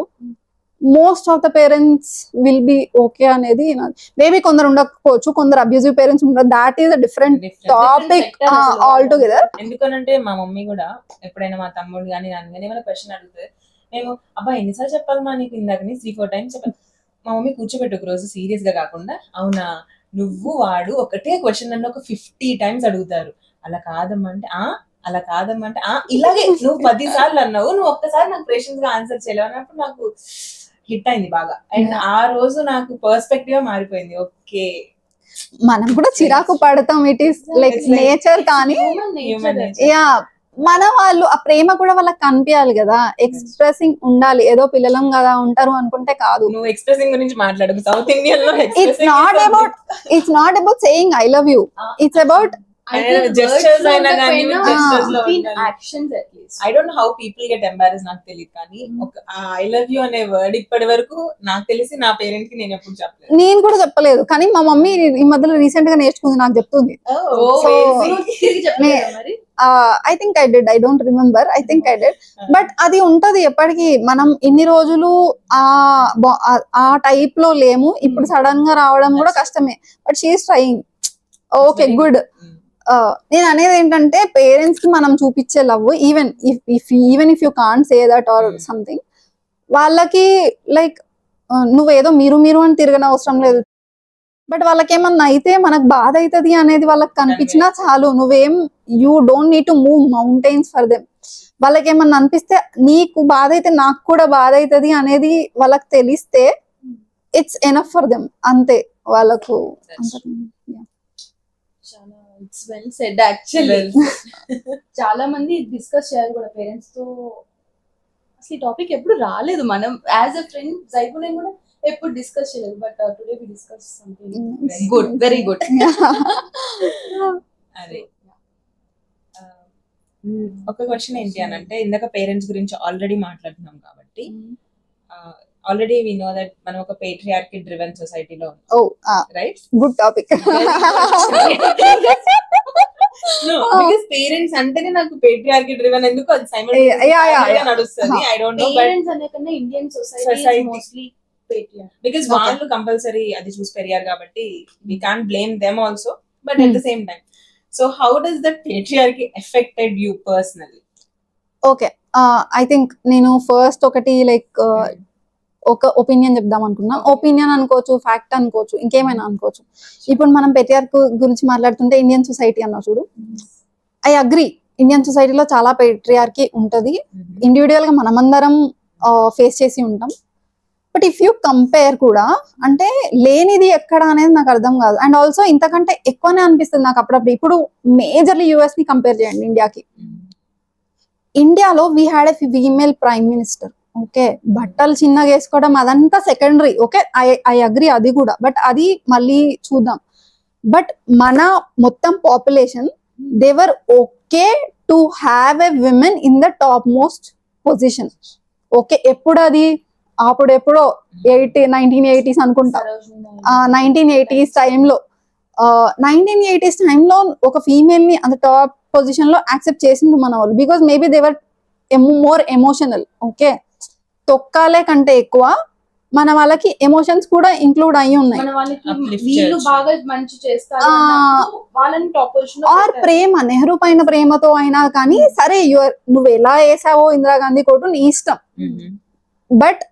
most of the parents will be okay అనేది. మేబీ కొందరు ఉండకపోవచ్చు, కొందరు అబ్యూజివ్ పేరెంట్స్ ఉంటారు, that is a different topic all together. ఎందుకనంటే మా మమ్మీ కూడా ఎప్పుడైనా మా తమ్ముడు కానీ నన్ను కానీ ఏమైనా క్వశ్చన్ అడిగితే మేము అబ్బా ఎన్నిసార్లు చెప్పాలి మా నీకు ఇందాకని 3-4 times చెప్పాలి. మా మమ్మీ కూర్చోబెట్టి ఒక రోజు సీరియస్ గా కాకుండా, అవునా నువ్వు వాడు ఒకటే క్వశ్చన్ నన్ను ఒక 50 times అడుగుతారు, అలా కాదమ్మంటే అలా కాదమ్మంటే ఇలాగే నువ్వు 10 సార్లు అన్నావు, నువ్వు ఒక్కసారి నాకు పేషెన్స్ గా ఆన్సర్ చేయలేవు అన్నప్పుడు నాకు హిట్ అయింది బాగా. అండ్ ఆ రోజు నాకు పర్స్పెక్టివ్ మారిపోయింది. ఓకే, మనం కూడా చిరాకు పడతాం, ఇట్ ఈస్ లైక్ నేచర్. కానీ యా మన వాళ్ళు ఆ ప్రేమ కూడా వాళ్ళకి కనిపించాలి కదా, ఎక్స్ప్రెసింగ్ ఉండాలి. ఏదో పిల్లలం కదా ఉంటారు అనుకుంటే కాదు. నువ్వు ఎక్స్ప్రెసింగ్ గురించి మాట్లాడు. సౌత్ ఇండియన్ లో it's not about saying I love you, it's about gestures అయినా కానీ gestures లో ఉండాలి. Actions at least. I don't know how people get embarrassed, నాకు తెలియదు. కానీ ఒక ఐ లవ్ యూ అనే వర్డ్ ఇప్పటి వరకు నాకు తెలిసి నా పేరెంట్స్ కి నేను ఎప్పుడు చెప్పలేదు. నేను కూడా చెప్పలేదు, కానీ మా మమ్మీ ఈ మధ్యలో రీసెంట్ గా నేర్చుకుంది, నాకు చెప్తుంది. మరి I think I did, I don't remember, I think I did. But అది ఉంటది ఎప్పటికీ, మనం ఇన్ని రోజులు ఆ టైప్ లో లేము, ఇప్పుడు సడన్ గా రావడం కూడా కష్టమే. But she's trying. Okay, good. నేను అనేది ఏంటంటే పేరెంట్స్ కి మనం చూపించే love, even if you can't say that or something, వాళ్ళకి లైక్ నువ్వేదో మీరు అని తిరగని అవసరం లేదు. బట్ వాళ్ళకి ఏమన్నా అయితే మనకు బాధ అవుతుంది అనేది వాళ్ళకి కనిపించినా చాలు. నువ్వేం you don't need to move mountains for them. వాళ్ళకి ఏమన్నా అనిపిస్తే నీకు బాధ అయితే నాకు కూడా బాధ అవుతుంది అనేది వాళ్ళకి తెలిస్తే ఇట్స్ ఎనఫ్ ఫర్ దెమ్. అంతే వాళ్ళకు. చాలా ఇట్స్ వెల్ సెడ్ యాక్చువల్లీ. చాలా మంది డిస్కస్ చేయాలి కూడా పేరెంట్స్ తో. అసలు ఈ టాపిక్ ఎప్పుడు రాలేదు, మనం యాజ్ ఎ ఫ్రెండ్ జైపు నేను కూడా ఎప్పుడు డిస్కస్ చేయలేదు. But today we discuss something good, very good. అదే ఒక క్వశ్చన్ ఏంటి అని అంటే, ఇందాక పేరెంట్స్ గురించి ఆల్రెడీ మాట్లాడుతున్నాం కాబట్టి, ఆల్రెడీ వి నో దట్ మనం ఒక పేట్రియార్కీ డ్రివెన్ సొసైటీలో right. Good topic. Because parents అంటేనే నాకు పేట్రియార్కీ డ్రివెన్ ఎందుకు అది సైమల్టేనియస్గా నడుస్తుంది. I don't know, but parents అనే కన్నా Indian society mostly patriarchy. Because వాళ్ళు కంపల్సరీ అది చూసి పెరిగారు కాబట్టి we can't blame them also. But at the same time, so how does that patriarchy effected you personally? Okay, I think నేను first ఒకటి like ఒక ఒపీనియన్ చెప్దాం అనుకున్నా. ఒపీనియన్ అనుకోవచ్చు, ఫ్యాక్ట్ అనుకోవచ్చు, ఇంకేమైనా అనుకోవచ్చు. ఇప్పుడు మనం పేట్రియార్కీ గురించి మాట్లాడుతుంటే ఇండియన్ సొసైటీ అన్నా చూడు, ఐ అగ్రీ, ఇండియన్ సొసైటీలో చాలా పేట్రియార్కీ ఉంటది. ఇండివిజువల్ గా మనమందరం ఫేస్ చేసి ఉంటాం. బట్ ఇఫ్ యూ కంపేర్ కూడా, అంటే లేనిది ఎక్కడ అనేది నాకు అర్థం కాదు. అండ్ ఆల్సో ఇంతకంటే ఎక్కువనే అనిపిస్తుంది నాకు అప్పుడప్పుడు. ఇప్పుడు మేజర్లీ యుఎస్ ని కంపేర్ చేయండి ఇండియాకి. ఇండియాలో we had a female prime minister. Okay, బట్టలు చిన్నగా వేసుకోవడం అదంతా సెకండరీ. ఓకే, ఐ అగ్రీ, అది కూడా. బట్ అది మళ్ళీ చూద్దాం. బట్ మన మొత్తం population they were okay to have a women in the top most position. Okay, ఎప్పుడు అది అప్పుడెప్పుడో 1980s అనుకుంటా, 1980s టైంలో 1980s టైంలో ఒక ఫీమేల్ ని అంత టాప్ పొజిషన్ లో యాక్సెప్ట్ చేసిండు మన వాళ్ళు. Because maybe they were more emotional. Okay, తొక్కాలే కంటే ఎక్కువ మన వాళ్ళకి ఎమోషన్స్ కూడా ఇంక్లూడ్ అయ్యి ఉన్నాయి. ఆర్ ప్రేమ, నెహ్రూ పైన ప్రేమతో అయినా కానీ సరే, నువ్వు ఎలా వేసావో ఇందిరాగాంధీ కోటు నీ ఇష్టం. But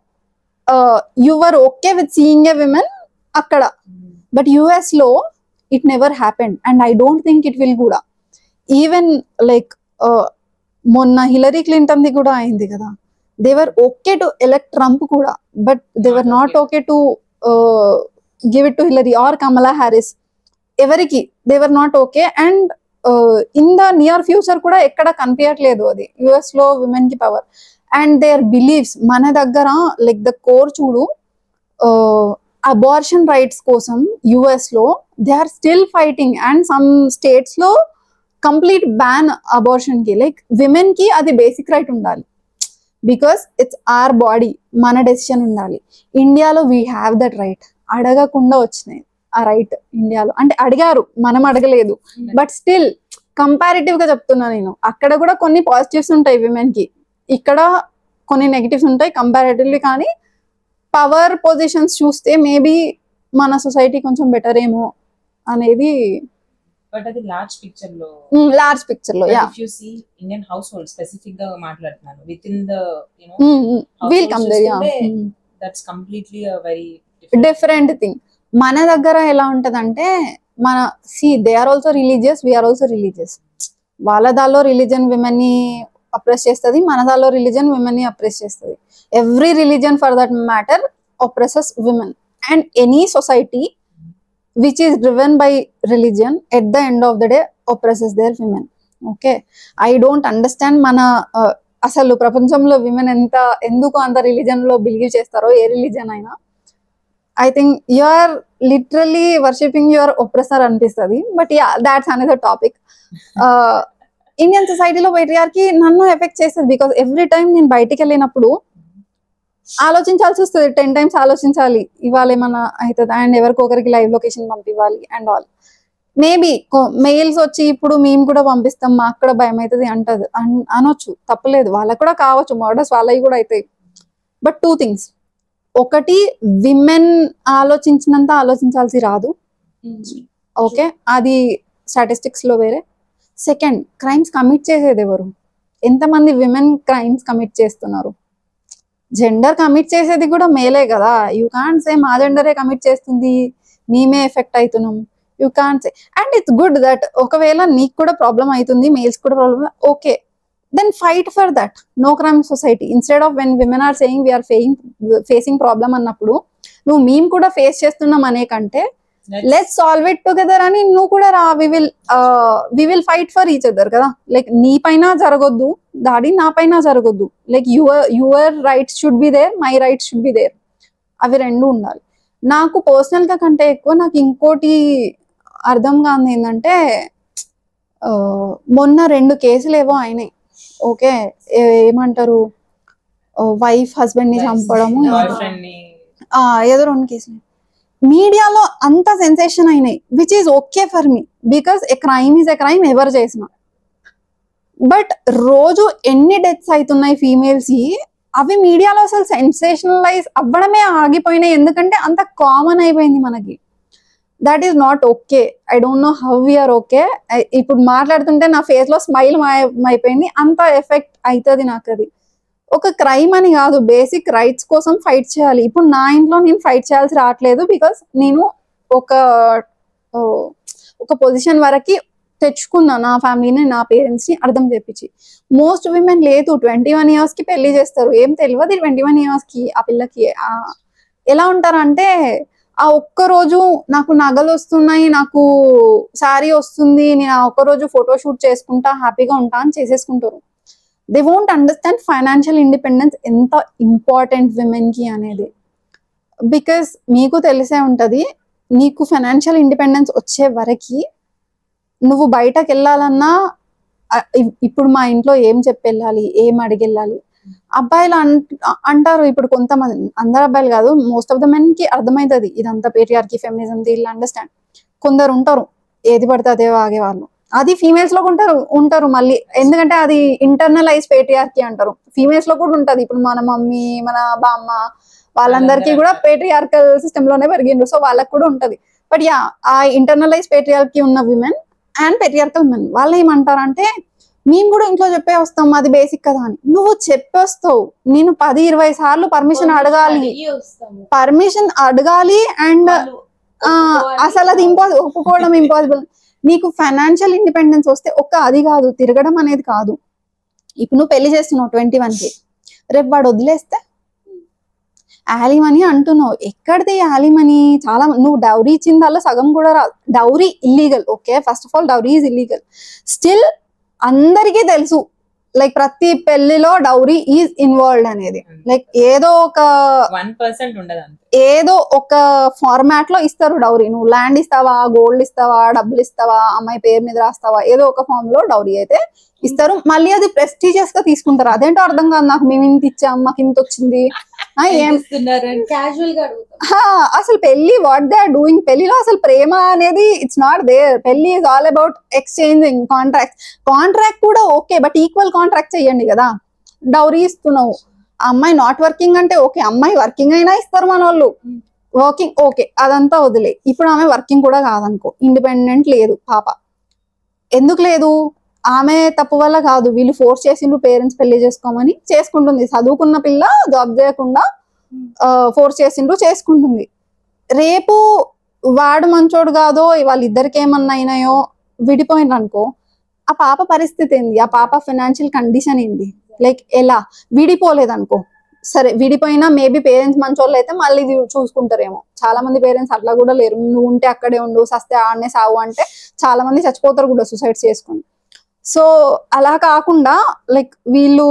you were okay with seeing a woman అక్కడ. బట్ యుఎస్ లో it never happened and I don't think it will కూడా. ఈవెన్ లైక్ మొన్న హిలరీ క్లింటన్ ది కూడా అయింది కదా. They were okay to elect Trump కూడా, but they were not okay to give it to Hillary or Kamala Harris. ఎవరికి they were not okay. And in the near future కూడా ఎక్కడ కనిపించట్లేదు అది యుఎస్ లో విమెన్ కి పవర్ అండ్ దేర్ బిలీవ్స్. మన దగ్గర లైక్ ద కోర్ చూడు, అబార్షన్ రైట్స్ కోసం యుఎస్ లో they are still fighting. And some states లో కంప్లీట్ బ్యాన్ అబార్షన్ కి. లైక్ విమెన్ కి అది బేసిక్ రైట్ ఉండాలి, బికాస్ ఇట్స్ ఆర్ బాడీ, మన డెసిషన్ ఉండాలి. ఇండియాలో వీ హ్యావ్ దట్ రైట్. అడగకుండా వచ్చినాయి ఆ రైట్ ఇండియాలో. అంటే అడిగారు, మనం అడగలేదు. బట్ స్టిల్ కంపారిటివ్ గా చెప్తున్నా నేను, అక్కడ కూడా కొన్ని పాజిటివ్స్ ఉంటాయి విమెన్ కి, ఇక్కడ కొన్ని నెగిటివ్స్ ఉంటాయి కంపారిటివ్లీ. కానీ పవర్ పొజిషన్స్ చూస్తే మేబీ మన సొసైటీ కొంచెం బెటర్ ఏమో అనేది. బట్ అది లార్జ్ పిక్చర్ లో, లార్జ్ పిక్చర్ లో yeah. If you see Indian household specific గా మాట్లాడుతున్నాను, with in the wheel come there yeah, that's completely a very different thing. మన దగ్గర ఎలా ఉంటదంటే, మన they are also religious, we are also religious. వాళ్ళ దాల్లో రిలీజన్ విమెన్ ని అప్రెస్ చేస్తుంది, మన దాల్లో రిలీజన్ విమెన్ ని అప్రెస్ చేస్తుంది. Every religion for that matter oppresses women. And any society which is driven by religion at the end of the day oppresses their women. Okay, I don't understand మన అసలు ప్రపంచంలో women ఎందుకు అంత religion లో believe చేస్తారో, ఏ religion అయినా. I think you are literally worshipping your oppressor అనిపిస్తుంది. But yeah, that's another topic. Indian సొసైటీలో పేట్రియార్కీ నన్ను ఎఫెక్ట్ చేస్తుంది. బికాస్ ఎవ్రీ టైం నేను బయటికి వెళ్ళినప్పుడు ఆలోచించాల్సి వస్తుంది, 10 times ఆలోచించాలి, ఇవాళ ఏమన్నా అవుతుంది, అండ్ ఎవరికొకరికి లైవ్ లొకేషన్ పంపివ్వాలి అండ్ ఆల్. మేబీ మెయిల్స్ వచ్చి ఇప్పుడు మేము కూడా పంపిస్తాం, మాకు కూడా భయం అవుతుంది అంటది అనొచ్చు, తప్పలేదు, వాళ్ళకు కూడా కావచ్చు, మర్డర్స్ వాళ్ళవి కూడా అవుతాయి. బట్ 2 things, ఒకటి విమెన్ ఆలోచించినంత ఆలోచించాల్సి రాదు, ఓకే, అది స్టాటిస్టిక్స్ లో వేరే. సెకండ్, క్రైమ్స్ కమిట్ చేసేది ఎవరు? ఎంతమంది విమెన్ క్రైమ్స్ కమిట్ చేస్తున్నారు? జెండర్ కమిట్ చేసేది కూడా మేలే కదా. యూ కాంట్ సే మా జెండరే కమిట్ చేస్తుంది, మేమే ఎఫెక్ట్ అవుతున్నాం. You can't say. And it's good that ఒకవేళ నీకు కూడా ప్రాబ్లం అవుతుంది, మేల్స్ కూడా problem, okay, then fight for that. No crime society. Instead of when women are saying we are facing problem అన్నప్పుడు నువ్వు మేము కూడా ఫేస్ చేస్తున్నాం అనే కంటే లెట్స్ సాల్వ్ ఇట్ టుగెదర్ అని నువ్వు కూడా రా, we will fight for each other కదా. లైక్ నీ పైన జరగొద్దు దాడి, నా పైన జరగొద్దు. Like your rights should be there, my rights should be there. అవి రెండు ఉండాలి. నాకు పర్సనల్ గా కంటే ఎక్కువ నాకు ఇంకోటి అర్థం కాదు ఏంటంటే, మొన్న 2 కేసులు ఏవో అయినాయి, ఓకే, ఏమంటారు, వైఫ్ హస్బెండ్ ని చంపడము, ఏదో 2 కేసులు మీడియాలో అంత సెన్సేషన్ అయినాయి, which is okay for me, because A crime is a crime ఎవరు చేసిన. బట్ రోజు ఎన్ని డెత్స్ అవుతున్నాయి ఫీమేల్స్, అవి మీడియాలో అసలు సెన్సేషనలైజ్ అవ్వడమే ఆగిపోయినాయి, ఎందుకంటే అంత కామన్ అయిపోయింది మనకి. That is not okay. I don't know how we are okay. ఇప్పుడు మాట్లాడుతుంటే నా ఫేస్ లో స్మైల్ అయిపోయింది, అంత ఎఫెక్ట్ అవుతుంది నాకు. అది ఒక క్రైమ్ అని కాదు, బేసిక్ రైట్స్ కోసం ఫైట్ చేయాలి. ఇప్పుడు నా ఇంట్లో నేను ఫైట్ చేయాల్సి రావట్లేదు, బికాస్ నేను ఒక పొజిషన్ వరకు తెచ్చుకున్నా నా ఫ్యామిలీని, నా పేరెంట్స్ ని అర్థం చేపించి. మోస్ట్ విమెన్ లేదు, 21 years కి పెళ్లి చేస్తారు, ఏం తెలియదు 21 years కి ఆ పిల్లకి. ఎలా ఉంటారంటే, ఆ ఒక్కరోజు నాకు నగలు వస్తున్నాయి, నాకు శారీ వస్తుంది, నేను ఆ ఒక్కరోజు ఫోటోషూట్ చేసుకుంటా, హ్యాపీగా ఉంటా అని చేసేసుకుంటారు. They won't understand financial independence ఎంత ఇంపార్టెంట్ విమెన్ కి అనేది. బికాస్ మీకు తెలిసే ఉంటది, నీకు ఫైనాన్షియల్ ఇండిపెండెన్స్ వచ్చే వరకు నువ్వు బయటకు వెళ్ళాలన్నా ఇప్పుడు మా ఇంట్లో ఏం చెప్పి వెళ్ళాలి, ఏం అడిగి వెళ్ళాలి. అబ్బాయిలు అంటారు, ఇప్పుడు కొంతమంది, అందరు అబ్బాయిలు కాదు, మోస్ట్ ఆఫ్ ద మెన్ కి అర్థమవుతుంది ఇదంతా పేట్రియార్కీ, ఫెమినిజం, వీళ్ళు అండర్స్టాండ్. కొందరు ఉంటారు ఏది పడితే అదే వాగేవాళ్ళు, అది ఫీమేల్స్ లో ఉంటారు మళ్ళీ, ఎందుకంటే అది ఇంటర్నలైజ్ పేట్రియార్కీ అంటారు. ఫీమేల్స్ లో కూడా ఉంటది. ఇప్పుడు మన మమ్మీ, మన బామ్మ, వాళ్ళందరికీ కూడా పేట్రియార్కల్ సిస్టమ్ లోనే పెరిగిండ్రు, సో వాళ్ళకి కూడా ఉంటది. బట్ యా, ఆ ఇంటర్నలైజ్ పేట్రియార్కీ ఉన్న విమెన్ అండ్ పేట్రియార్కల్ మెన్ వాళ్ళు ఏమంటారంటే, మేము కూడా ఇంట్లో చెప్పే వస్తాం, అది బేసిక్ కదా అని. నువ్వు చెప్పేస్తావు, నేను 10-20 సార్లు పర్మిషన్ అడగాలి, అండ్ అసలు అది ఒప్పుకోవడం ఇంపాసిబుల్. నీకు ఫైనాన్షియల్ ఇండిపెండెన్స్ వస్తే అది కాదు, తిరగడం అనేది కాదు. ఇప్పుడు నువ్వు పెళ్లి చేస్తున్నావు 21కి, రేపు వాడు వదిలేస్తే యాలిమనీ అంటున్నావు, ఎక్కడిది యాలిమనీ? చాలా నువ్వు డౌరీ ఇచ్చిందల్లా సగం కూడా రాదు. Dowry illegal, okay, first of all dowry is illegal. Still అందరికీ తెలుసు, లైక్ ప్రతి పెళ్లిలో డౌరీ ఈజ్ ఇన్వాల్వ్డ్ అనేది. లైక్ ఏదో ఒక 1% ఉండదు, ఏదో ఒక ఫార్మాట్ లో ఇస్తారు డౌరీ. నువ్వు ల్యాండ్ ఇస్తావా, గోల్డ్ ఇస్తావా, డబ్బులు ఇస్తావా, అమ్మాయి పేరు మీద రాస్తావా, ఏదో ఒక ఫామ్ లో డౌరీ అయితే ఇస్తారు. మళ్ళీ అది ప్రెస్టీజియస్ గా తీసుకుంటారు. అదేంటో అర్థం కాదు నాకు, మేము ఇంత ఇచ్చాం, మాకు ఇంత వచ్చింది, ఏం క్యాజువల్ గా అసలు పెళ్లి వాట్ దే ఆర్ డూయింగ్. పెళ్లిలో అసలు ప్రేమ అనేది ఇట్స్ నాట్ దేర్. పెళ్లి is all about exchanging contract కూడా ఓకే, బట్ ఈక్వల్ కాంట్రాక్ట్ చెయ్యండి కదా. డౌరీ ఇస్తున్నావు, ఆ అమ్మాయి నాట్ వర్కింగ్ అంటే ఓకే, అమ్మాయి వర్కింగ్ అయినా ఇస్తారు మన వాళ్ళు, వర్కింగ్ ఓకే, అదంతా వదిలే. ఇప్పుడు ఆమె వర్కింగ్ కూడా కాదనుకో, ఇండిపెండెంట్ లేదు పాప. ఎందుకు లేదు? ఆమె తప్పు వల్ల కాదు, వీళ్ళు ఫోర్స్ చేసిండ్రు పేరెంట్స్ పెళ్లి చేసుకోమని, చేసుకుంటుంది. చదువుకున్న పిల్ల జాబ్ చేయకుండా ఫోర్స్ చేసిండ్రు, చేసుకుంటుంది. రేపు వాడు మంచోడు కాదో, వాళ్ళిద్దరికి ఏమన్నా అయినాయో, విడిపోయింది అనుకో, ఆ పాప పరిస్థితి ఏంది? ఆ పాప ఫైనాన్షియల్ కండిషన్ ఏంది? లైక్ ఎలా విడిపోలేదనుకో, సరే విడిపోయినా మేబీ పేరెంట్స్ మంచోళ్ళు అయితే మళ్ళీ చూసుకుంటారేమో. చాలా మంది పేరెంట్స్ అట్లా కూడా లేరు, నువ్వు ఉంటే అక్కడే ఉండు, సస్తే ఆడనే సావు అంటే చాలా మంది చచ్చిపోతారు కూడా సూసైడ్ చేసుకుని. సో అలా కాకుండా లైక్ వీళ్ళు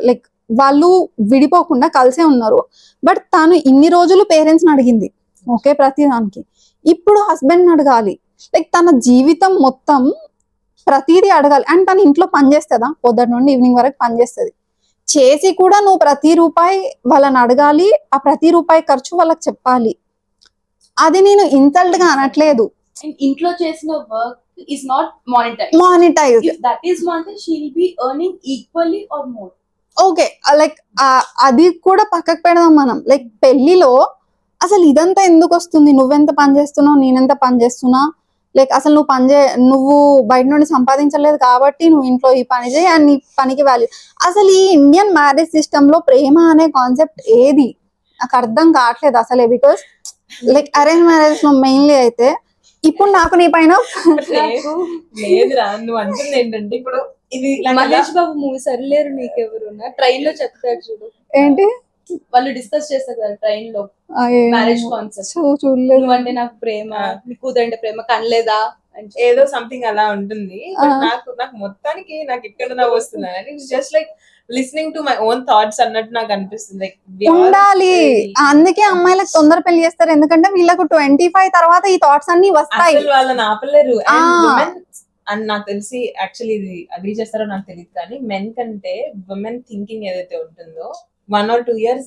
లైక్ వాళ్ళు విడిపోకుండా కలిసే ఉన్నారు. బట్ తను ఇన్ని రోజులు పేరెంట్స్ ని అడిగింది, ఓకే, ప్రతి దానికి. ఇప్పుడు హస్బెండ్ అడగాలి. లైక్ తన జీవితం మొత్తం ప్రతిదీ అడగాలి. అండ్ తను ఇంట్లో పని చేస్తుందా, పొద్దుటి నుండి ఈవినింగ్ వరకు పని చేస్తుంది. చేసి కూడా నువ్వు ప్రతి రూపాయి వాళ్ళని అడగాలి, ఆ ప్రతి రూపాయి ఖర్చు వాళ్ళకి చెప్పాలి. అది నేను ఇన్సల్ట్ గా అనట్లేదు. అండ్ ఇంట్లో చేసిన work is not monetize. if that is monetized, she will be earning equally or more. Okay, like అది కూడా పక్కకు పెడదాం మనం. లైక్ పెళ్లిలో అసలు ఇదంతా ఎందుకు వస్తుంది? నువ్వెంత పని చేస్తున్నావు, నేనెంత పని చేస్తున్నా, లైక్ అసలు నువ్వు బయట నుండి సంపాదించలేదు కాబట్టి నువ్వు ఇంట్లో ఈ పని చేయి అండ్ నీ పనికి వాల్యూ. అసలు ఈ ఇండియన్ మ్యారేజ్ సిస్టమ్ లో ప్రేమ అనే కాన్సెప్ట్ ఏది నాకు అర్థం కావట్లేదు అసలే. బికాస్ లైక్ అరేంజ్ మ్యారేజ్ లో మెయిన్లీ అయితే ఇప్పుడు నాకు నీ పైన లేదురా, నువ్వు అంటుంది ఏంటంటే ఇప్పుడు ఇది మహేష్ బాబు మూవీ సరిలేరు నీకెవరున్నా ట్రైన్ లో చెప్తాడు చూడు, ఏంటి వాళ్ళు డిస్కస్ చేస్తారు కదా ట్రైన్ లో మ్యారేజ్ కాన్సెప్ట్. చూడలేదు. నువ్వంటే నాకు ప్రేమ, నీ కూతురంటే ప్రేమ కనలేదా అంటే ఏదో సంథింగ్ అలా ఉంటుంది. But నాకు మొత్తానికి నాకు ఇక్కడ నవ్వు వస్తుంది. It's just like listening to my own thoughts అన్నట్టు నాకు అనిపిస్తుంది. ఉండాలి, అందుకే అమ్మాయిలకు తొందర పెళ్లి చేస్తారు. ఎందుకంటే వీళ్ళకు 25 తర్వాత ఈ థాట్స్ అన్ని వస్తాయి. వాళ్ళని ఆపలేరు. అండ్ నాకు తెలిసి యాక్చువల్లీ ఇది అగ్రీ చేస్తారో నాకు తెలియదు, కానీ మెన్ కంటే ఉమెన్ థింకింగ్ ఏదైతే ఉంటుందో 1 or 2 years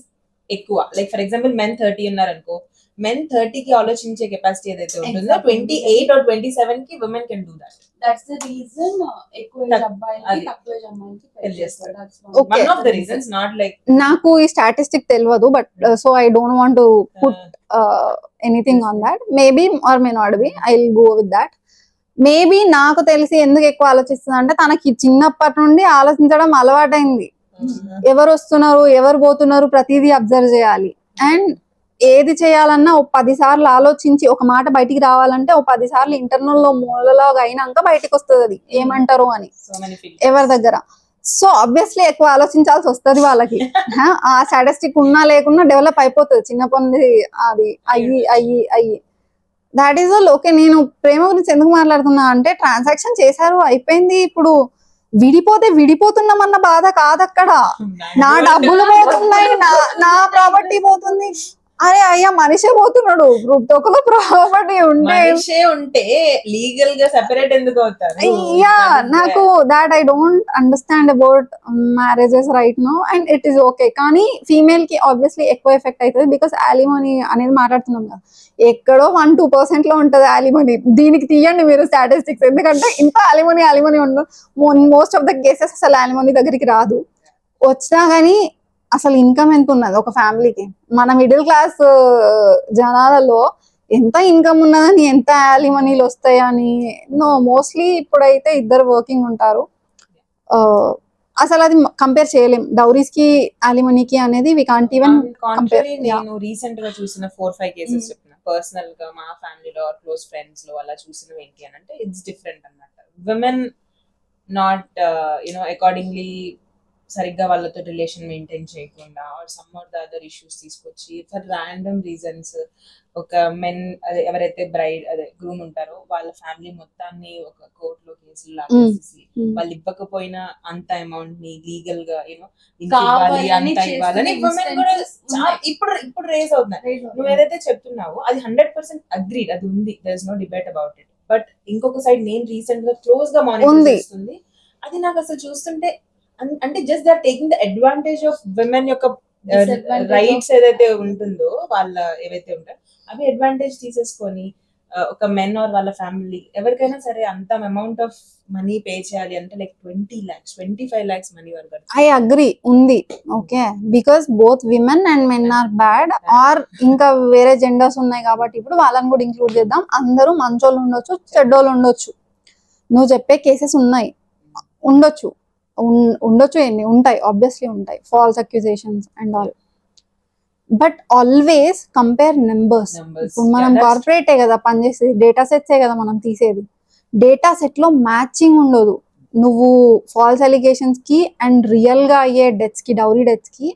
ఎక్కువ. లైక్ ఫర్ ఎగ్జాంపుల్ మెన్ 30 ఉన్నారు అనుకో, మెన్ 30 కి ఆలోచించే కెపాసిటీ ఏదైతే ఉంటుందో 28 or 27 కి women can do that. That's the reason ఎక్కువ ఏజ్ అబ్బాయిలకి తక్కువ ఏజ్ అమ్మాయిలకి పెళ్లి చేస్తారు. One of the reasons, not like నాకు ఈ స్టాటిస్టిక్ తెలియదు, but so I don't want to put anything on that. Maybe or may not be, I will go with that. Maybe నాకు తెలిసి ఎందుకు ఎక్కువ ఆలోచిస్తుంది అంటే తనకి చిన్నప్పటి నుండి ఆలోచించడం అలవాటైంది. ఎవరు వస్తున్నారు, ఎవరు పోతున్నారు, ప్రతిదీ అబ్జర్వ్ చేయాలి. అండ్ ఏది చేయాలన్నా ఓ 10 సార్లు ఆలోచించి ఒక మాట బయటికి రావాలంటే ఓ 10 సార్లు ఇంటర్నల్ లో మూలలాగా అయినాక బయటికి వస్తుంది అది ఏమంటారు అని ఎవరి దగ్గర. సో ఆబ్వియస్లీ ఎక్కువ ఆలోచించాల్సి వస్తుంది వాళ్ళకి. ఆ స్టాటిస్టిక్ ఉన్నా లేకున్నా డెవలప్ అయిపోతుంది చిన్నప్పటి నుండి. అది అయ్యి దాట్ ఈస్ ఆల్. ఓకే, నేను ప్రేమ గురించి ఎందుకు మాట్లాడుతున్నా అంటే ట్రాన్సాక్షన్ చేశారు, అయిపోయింది. ఇప్పుడు విడిపోతే విడిపోతున్నామన్న బాధ కాదక్కడ. నా డబ్బులు పోతున్నాయి, నా ప్రాపర్టీ పోతుంది. అరే అయ్యా, మనిషే పోతున్నాడు. ఒకలో ప్రాపర్టీ ఉంటే లీగల్ గా సెపరేట్ ఎందుకు అవుతారు? యా, నాకు that I don't understand about marriages right no. And it is okay, కానీ ఫీమేల్ కి ఆబ్వియస్లీ ఎక్కువ ఎఫెక్ట్ అవుతుంది. బికాస్ యాలిమనీ అనేది మాట్లాడుతున్నాం కదా, ఎక్కడో 1-2% లో ఉంటది యాలిమనీ. దీనికి తీయండి మీరు స్టాటిస్టిక్స్, ఎందుకంటే ఇంత యాలిమనీ ఉండదు. మోస్ట్ ఆఫ్ ద కేసెస్ అసలు యాలిమనీ దగ్గరికి రాదు. వచ్చినా గానీ అసలు ఇన్కమ్ ఎంత ఉన్నది ఒక ఫ్యామిలీకి? మన మిడిల్ క్లాస్ జనాలలో ఎంత ఇన్కమ్ ఉన్నదని, ఎంత యాలిమనీలు వస్తాయని నో. మోస్ట్లీ ఇప్పుడైతే ఇద్దరు వర్కింగ్ ఉంటారు. అసలు అది కంపేర్ చేయలేం డౌరీస్ కి యాలిమనీకి అనేది. We can't even compare. నేను రీసెంట్ గా చూసిన 4-5 కేసెస్ చెప్పిన పర్సనల్ గా మా ఫ్యామిలీలో క్లోజ్ ఫ్రెండ్స్ లో అలా చూసినవి ఏంటి అని అంటే ఇట్స్ డిఫరెంట్ అన్నమాట. విమెన్ నాట్ అకార్డింగ్లీ సరిగ్గా వాళ్ళతో రిలేషన్ మెయింటైన్ చేయకుండా or some or the other issues తీసుకొచ్చి ఫర్ ర్యాండమ్ రీజన్స్ ఒక మెన్ ఎవరైతే గ్రూమ్ ఉంటారో వాళ్ళ ఫ్యామిలీ మొత్తాన్ని ఒక కోర్టులో కేసులు లాగేసి వాళ్ళు ఇవ్వకపోయినా అంత అమౌంట్ ని లీగల్ గా ఇవ్వాలి, అంత ఇవ్వాలని ఇప్పుడు రేస్ అవుతున్నాయి. నువ్వు ఏదైతే చెప్తున్నావో అది 100% అగ్రీడ్, అది ఉంది, there is no debate about it. But ఇంకొక సైడ్ నేను రీసెంట్ గా క్లోజ్ గా మానిటర్ చేస్తుంది, అది నాకు అసలు చూస్తుంటే అంటే just they are taking the advantage of women యొక్క రైట్స్ ఏదైతే ఉంటుందో వాళ్ళ ఏవైతే ఉంటాయో అవి అడ్వాంటేజ్ తీసేసుకొని ఒక మెన్ ఆర్ వాళ్ళ ఫ్యామిలీ ఎవరికైనా సరే అంత అమౌంట్ ఆఫ్ మనీ పే చేయాలి అంటే లైక్ 20 lakhs 25 lakhs మనీ వరకు. ఐ అగ్రీ ఉంది. Okay, because both women and men are bad. Or ఇంకా వేరే జెండర్స్ ఉన్నాయి కాబట్టి ఇప్పుడు వాళ్ళని కూడా ఇంక్లూడ్ చేద్దాం. అందరూ మంచోళ్ళు ఉండొచ్చు, చెడ్డోళ్ళు ఉండొచ్చు. నువ్వు చెప్పే కేసెస్ ఉన్నాయి, ఉండొచ్చు, ఎన్ని ఉంటాయి, ఆబ్వియస్లీ ఉంటాయి, false accusations and all. But always compare numbers. ఇప్పుడు మనం కార్పొరేటే కదా పనిచేసేది, డేటా సెట్సే కదా మనం తీసేది. డేటా సెట్ లో మ్యాచింగ్ ఉండదు. నువ్వు ఫాల్స్ అలిగేషన్స్ కి అండ్ రియల్ గా అయ్యే డెత్స్ కి, డౌరీ డెత్స్ కి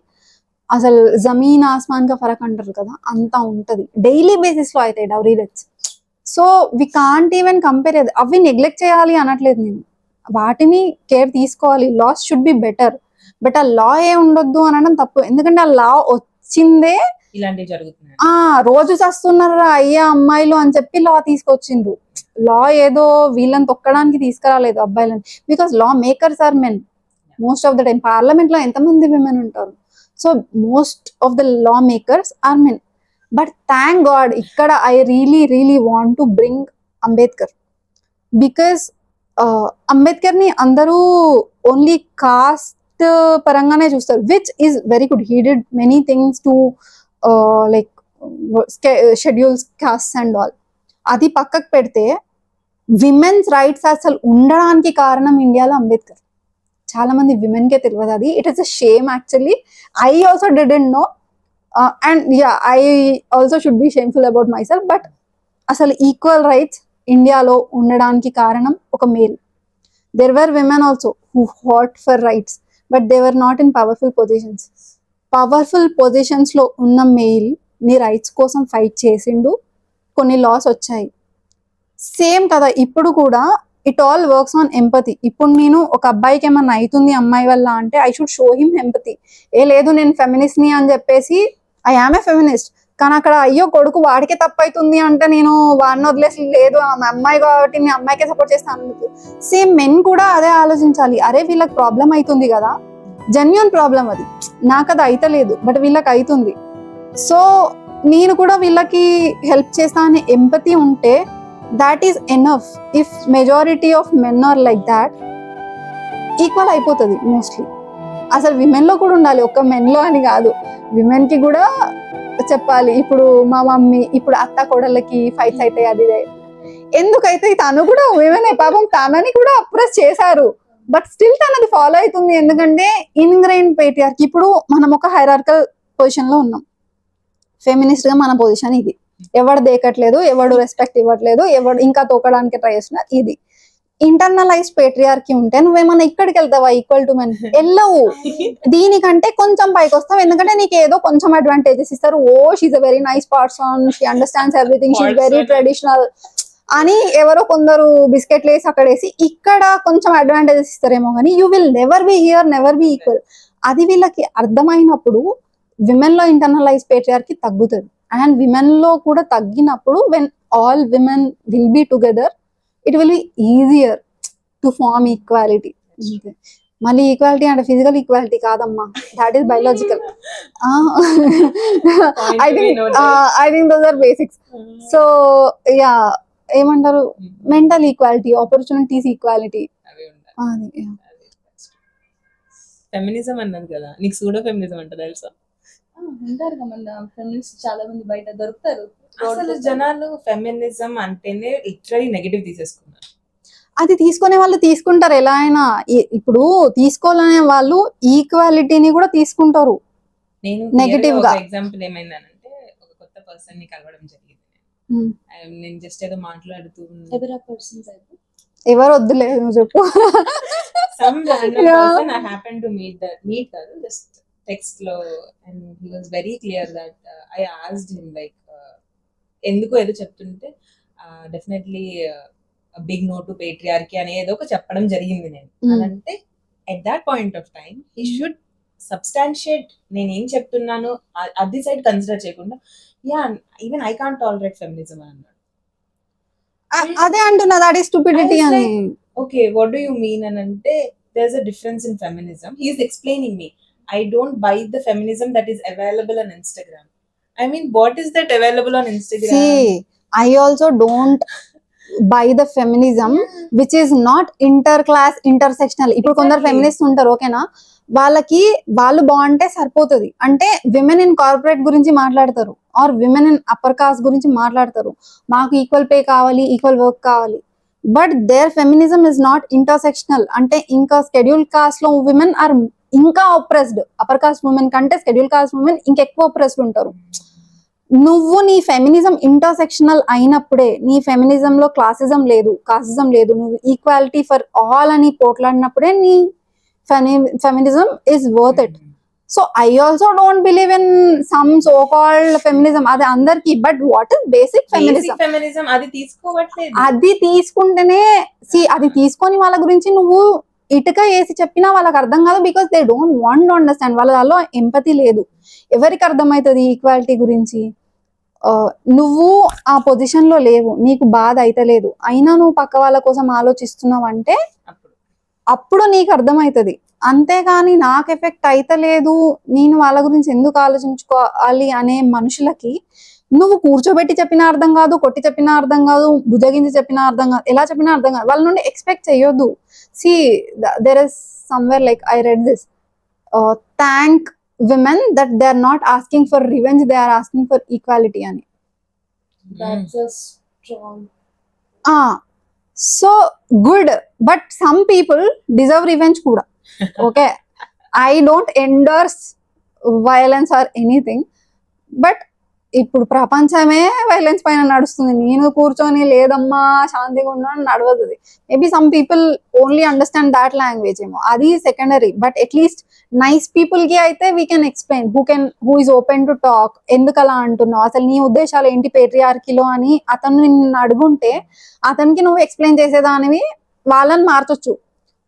అసలు జమీన్ ఆస్మాన్ గా ఫరక్ అంటారు కదా, అంతా ఉంటది. డైలీ బేసిస్ లో అవుతాయి dowry deaths. So we can't even compare. అవి నెగ్లెక్ట్ చేయాలి అనట్లేదు నేను, వాటిని కేర్ తీసుకోవాలి. Laws should be better. But ఆ లా ఏ ఉండొద్దు అనడం తప్పు. ఎందుకంటే ఆ లా వచ్చిందే ఇలాంటివి జరుగుతున్నాయి. రోజు చస్తున్నారా అయ్యా అమ్మాయిలు అని చెప్పి లా తీసుకొచ్చిండ్రు. లా ఏదో వీళ్ళని తొక్కడానికి తీసుకురాలేదు అబ్బాయిలని. Because law makers are men most of the time. Parliament లో ఎంతమంది విమెన్ ఉంటారు? So most of the law makers are men. But thank God ఇక్కడ I really want to bring Ambedkar. Because Ambedkar ని అందరూ ఓన్లీ కాస్ట్ పరంగానే చూస్తారు, which is very good. He did many things to like schedules caste and all. అది పక్కకు పెడితే women's rights అసలు ఉండడానికి కారణం ఇండియాలో అంబేద్కర్. చాలా మంది విమెన్ కే తెలియదు అది. It is a shame actually. I also didn't no and yeah I also should be shameful about my self. But అసలు ఈక్వల్ రైట్స్ ఇండియాలో ఉండడానికి కారణం ఒక male. There were women also who fought for rights, but they were not in powerful positions. Powerful positions లో ఉన్న mail నీ rights కోసం fight చేసిండు, కొన్ని లాస్ వచ్చాయి. సేమ్ కదా ఇప్పుడు కూడా it all works on empathy. ఇప్పుడు నేను ఒక అబ్బాయికి ఏమన్నా అవుతుంది అమ్మాయి వల్ల అంటే I should show him empathy. లేదు నేను ఫెమినిస్ట్ ని అని చెప్పేసి ఐ యామ్ ఏ ఫెమినిస్ట్, కానీ అక్కడ అయ్యో కొడుకు వాడికే తప్పు అవుతుంది అంటే నేను వాడిని వదిలేసి లేదు ఆమె అమ్మాయి కాబట్టి నేను అమ్మాయికే సపోర్ట్ చేస్తాను. సేమ్ మెన్ కూడా అదే ఆలోచించాలి. అరే వీళ్ళకి ప్రాబ్లం అవుతుంది కదా, జెన్యూన్ ప్రాబ్లం అది, నాకు అది అయితలేదు బట్ వీళ్ళకి అవుతుంది, సో నేను కూడా వీళ్ళకి హెల్ప్ చేస్తా అనే ఎంపతి ఉంటే that is enough. If majority of men are like that, equal అయిపోతుంది మోస్ట్లీ. అసలు విమెన్ లో కూడా ఉండాలి, ఒక్క మెన్ లో అని కాదు, విమెన్ కి కూడా చెప్పాలి. ఇప్పుడు మా మమ్మీ ఇప్పుడు అత్త కోడళ్ళకి ఫైట్స్ అవుతాయి, అది ఎందుకైతే తను కూడా విమెన్ పాపం, తనని కూడా అప్రెస్ చేశారు బట్ స్టిల్ తనది ఫాలో అవుతుంది. ఎందుకంటే ఇన్గ్రైన్ పేట్రియార్కీ. ఇప్పుడు మనం ఒక హైరార్కల్ పొజిషన్ లో ఉన్నాం, ఫెమినిస్ట్ గా మన పొజిషన్ ఇది. ఎవడు దేకట్లేదు, ఎవడు రెస్పెక్ట్ ఇవ్వట్లేదు, ఎవడు ఇంకా తోకడానికి ట్రై చేస్తున్నారు. ఇది ఇంటర్నలైజ్ పేట్రియార్కీ ఉంటే నువ్వేమన్నా ఇక్కడికి వెళ్తావా ఈక్వల్ టు మెన్? వెళ్ళవు. దీనికంటే కొంచెం పైకి వస్తావు, ఎందుకంటే నీకు ఏదో కొంచెం అడ్వాంటేజెస్ ఇస్తారు. ఓ she's a very nice person, she understands everything, she is very traditional అని ఎవరో కొందరు బిస్కెట్లు వేసి అక్కడ వేసి ఇక్కడ కొంచెం అడ్వాంటేజెస్ ఇస్తారేమో, కానీ you will never be here, never be equal. అది వీళ్ళకి అర్థమైనప్పుడు విమెన్ లో ఇంటర్నలైజ్ పేట్రియార్కీ తగ్గుతుంది. అండ్ విమెన్ లో కూడా తగ్గినప్పుడు when all women will be together it will be easier to form equality. మళ్ళీ ఈక్వాలిటీ అంటే ఫిజికల్ ఈక్వాలిటీ కాదమ్మా, that is biological. I think those are basics. So yeah ఏమంటారు, mental equality, opportunities equality. Feminism అన్నది కదా, నీకు pseudo feminism అంటే తెలుసా? ఉంటారు కదా ఫెమినిస్ట్ చాలా మంది బయట దొరుకుతారు. అసలు జనాలు ఫెమినిజం అంటేనే లిటరలీ నెగటివ్ తీసేసుకున్నారు. అది తీసుకునే వాళ్ళు తీసుకుంటారు ఎలా అయినా. ఇప్పుడు తీసుకోవాలనే వాళ్ళు ఈక్వాలిటీని కూడా తీసుకుంటారు నేను నెగటివ్ గా. ఎగ్జాంపుల్ ఏమైందనంటే, ఒక కొత్త పర్సన్ ని కలవడం జరిగింది. నేను జస్ట్ ఏదో మాట్లాడుతూ ఎవరు వద్దులే నువ్వు చెప్పు. some random person I happened to meet కాదు, just text లో, and he was very clear that I asked him like ఎందుకు ఏదో చెప్తుంటే definitely big no to patriarchy అని ఏదో ఒక చెప్పడం జరిగింది. నేను అంటే at that point of time he should substantiate నేను ఏం చెప్తున్నాను అది సైడ్ కన్సిడర్ చేయకుండా yeah even I can't tolerate feminism అని అన్నాడు. అదే అంటున్నా, దట్ ఈస్ స్టూపిడిటీ అని. Okay, what do you mean అని అంటే, there's a difference in feminism. He is explaining me, I don't buy the feminism that is available on Instagram. I mean, what is that available on Instagram? See, I also don't buy the feminism which is not interclass, intersectional. ఇప్పుడు కొందరు feminist ఉంటారు, ఓకేనా, వాళ్ళకి వాళ్ళు బాగుంటే సరిపోతుంది. అంటే women in corporate గురించి మాట్లాడతారు, or women in upper caste గురించి మాట్లాడతారు, మాకు ఈక్వల్ పే కావాలి, ఈక్వల్ వర్క్ కావాలి. But there feminism is not intersectional. అంటే ఇంకా స్కెడ్యూల్ కాస్ట్ లో విమెన్ ఆర్ ఇంకా ఆప్రెస్డ్, అప్పర్ కాస్ట్ ఉమెన్ కంటే స్కెడ్యూల్ కాస్ట్ ఉమెన్ ఇంకెక్కువ ఆప్రెస్డ్ ఉంటారు. నువ్వు నీ ఫెమినిజం ఇంటర్సెక్షనల్ అయినప్పుడే, నీ ఫెమినిజం లో క్లాసిజం లేదు, కాస్టిజం లేదు, నువ్వు ఈక్వాలిటీ ఫర్ ఆల్ అని పోట్లాడినప్పుడే నీ feminism is worth it. So I also don't believe in some so called feminism, అది అందరికి. But what is basic feminism? అది తీసుకోవట్లేదు. అది తీసుకుంటేనే అది తీసుకొని వాళ్ళ గురించి నువ్వు ఇటుక వేసి చెప్పినా వాళ్ళకి అర్థం కాదు, because they don't want to understand. వాళ్ళలో ఎంపతి లేదు. ఎవరికి అర్థమవుతుంది ఈక్వాలిటీ గురించి? నువ్వు ఆ పొజిషన్ లో లేవు, నీకు బాధ అయితే లేదు, అయినా నువ్వు పక్క వాళ్ళ కోసం ఆలోచిస్తున్నావు అంటే అప్పుడు నీకు అర్థమవుతుంది. అంతేగాని నాకు ఎఫెక్ట్ అయితే లేదు, నేను వాళ్ళ గురించి ఎందుకు ఆలోచించుకోవాలి అనే మనుషులకి నువ్వు కూర్చోబెట్టి చెప్పినా అర్థం కాదు, కొట్టి చెప్పినా అర్థం కాదు, బుజ్జగించి చెప్పినా అర్థం కాదు, ఎలా చెప్పినా అర్థం కాదు. వాళ్ళ నుండి ఎక్స్పెక్ట్ చేయొద్దు. See there is somewhere like I read this, thank women that they are not asking for revenge, they are asking for equality అని. That's a strong. So good, but some people deserve revenge kuda. Okay, I don't endorse violence or anything, but ఇప్పుడు ప్రపంచమే violence పైన నడుస్తుంది. నేను కూర్చొని లేదమ్మా శాంతిగా ఉన్నా నడవదు. Maybe some people only understand that language ఏమో, అది secondary. But at least nice people కి అయితే we can explain, who is open to talk. ఎందుకు అలా అంటున్నావు, అసలు నీ ఉద్దేశాలు ఏంటి పేట్రియార్కీలో అని అతను నిన్ను అడుగుంటే అతనికి నువ్వు ఎక్స్ప్లెయిన్ చేసేదానివి, వాళ్ళని మార్చొచ్చు.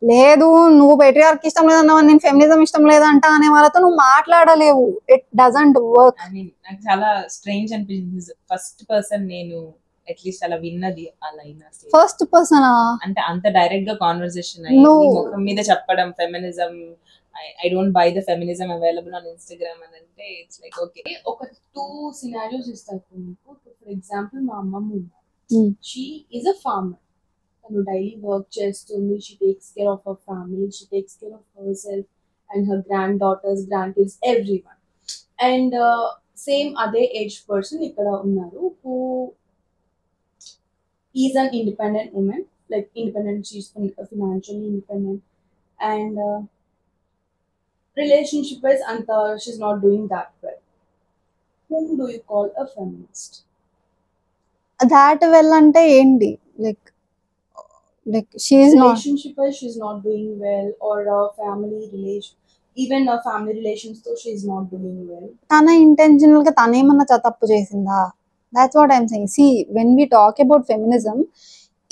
లేదు నువ్వు పేట్రియార్కీ ఇష్టం లేదన్నావు, నేను ఫెమినిజం ఇష్టం లేదంట అనే వాళ్ళతో నువ్వు మాట్లాడలేవు. It doesn't work. నాకు చాలా స్ట్రేంజ్ అనిపించింది. ఫస్ట్ పర్సన్ నేను అట్లీస్ట్ అలా విన్నది అలా ఫస్ట్ పర్సన్ అంటే అంత డైరెక్ట్ గా కాన్వర్సేషన్ ముఖం మీద చెప్పడం feminism, I don't by the feminism available on Instagram అని అంటే ఇట్స్ లైక్ ఓకే. ఒక 2 సినారియోస్ ఇస్తాను మీకు. ఫర్ ఎగ్జాంపుల్ మా అమ్మమ్మ ఉంది, షీ ఈజ్ అ ఫార్మర్. తను డైలీ వర్క్ చేస్తుంది, she takes care of her family, she takes care of her self and her grand daughters, grand kids, everyone. And same అదే age person ఇక్కడ ఉన్నారు, who is an independent women, like independent, she's financially independent, and relationship wise anta she's not doing that well. Whom do you call a feminist? That well అంటే ఏంటి? Like she is not, relationship wise she's not doing well, or family relation, even family relations though she's not doing well. తన intentional గా తనేమన్నా తప్పు చేసిందా? That's what I'm saying. See, when we talk about feminism,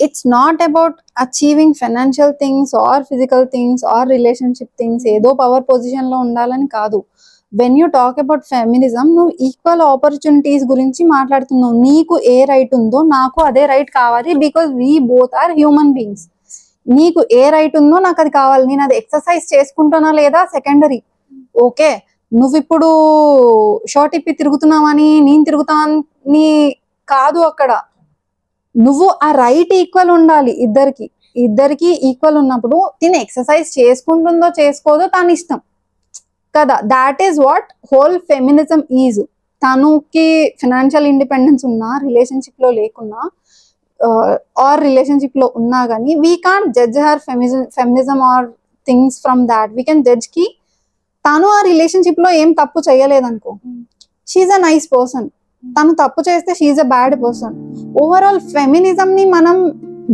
it's not about achieving financial things or physical things or relationship things, ఏదో power position లో ఉండాలని కాదు. When you talk about feminism, నువ్వు equal opportunities గురించి మాట్లాడుతున్నావు. నీకు ఏ right ఉందో నాకు అదే రైట్ కావాలి, because we both are human beings. నీకు ఏ రైట్ ఉందో నాకు అది కావాలి. నేను అది ఎక్సర్సైజ్ చేసుకుంటున్నా లేదా సెకండరీ. ఓకే, నువ్వు ఇప్పుడు షార్ట్ ఇప్పి తిరుగుతున్నావని నేను తిరుగుతాని కాదు. అక్కడ నువ్వు ఆ రైట్ ఈక్వల్ ఉండాలి. ఇద్దరికి ఈక్వల్ ఉన్నప్పుడు తిని ఎక్సర్సైజ్ చేసుకుంటుందో చేసుకోదో తన ఇష్టం కదా. That is what whole feminism is. తనకి ఫినాన్షియల్ ఇండిపెండెన్స్ ఉన్నా, రిలేషన్షిప్ లో లేకున్నా, ఆర్ రిలేషన్షిప్ లో ఉన్నా కానీ we can't judge her feminism or things from that. We can judge కి తను ఆ రిలేషన్షిప్ లో ఏం తప్పు చేయలేదనుకో, షీఈ్ అ నైస్ పర్సన్. తను తప్పు చేస్తే she's a bad person. Overall feminism ని మనం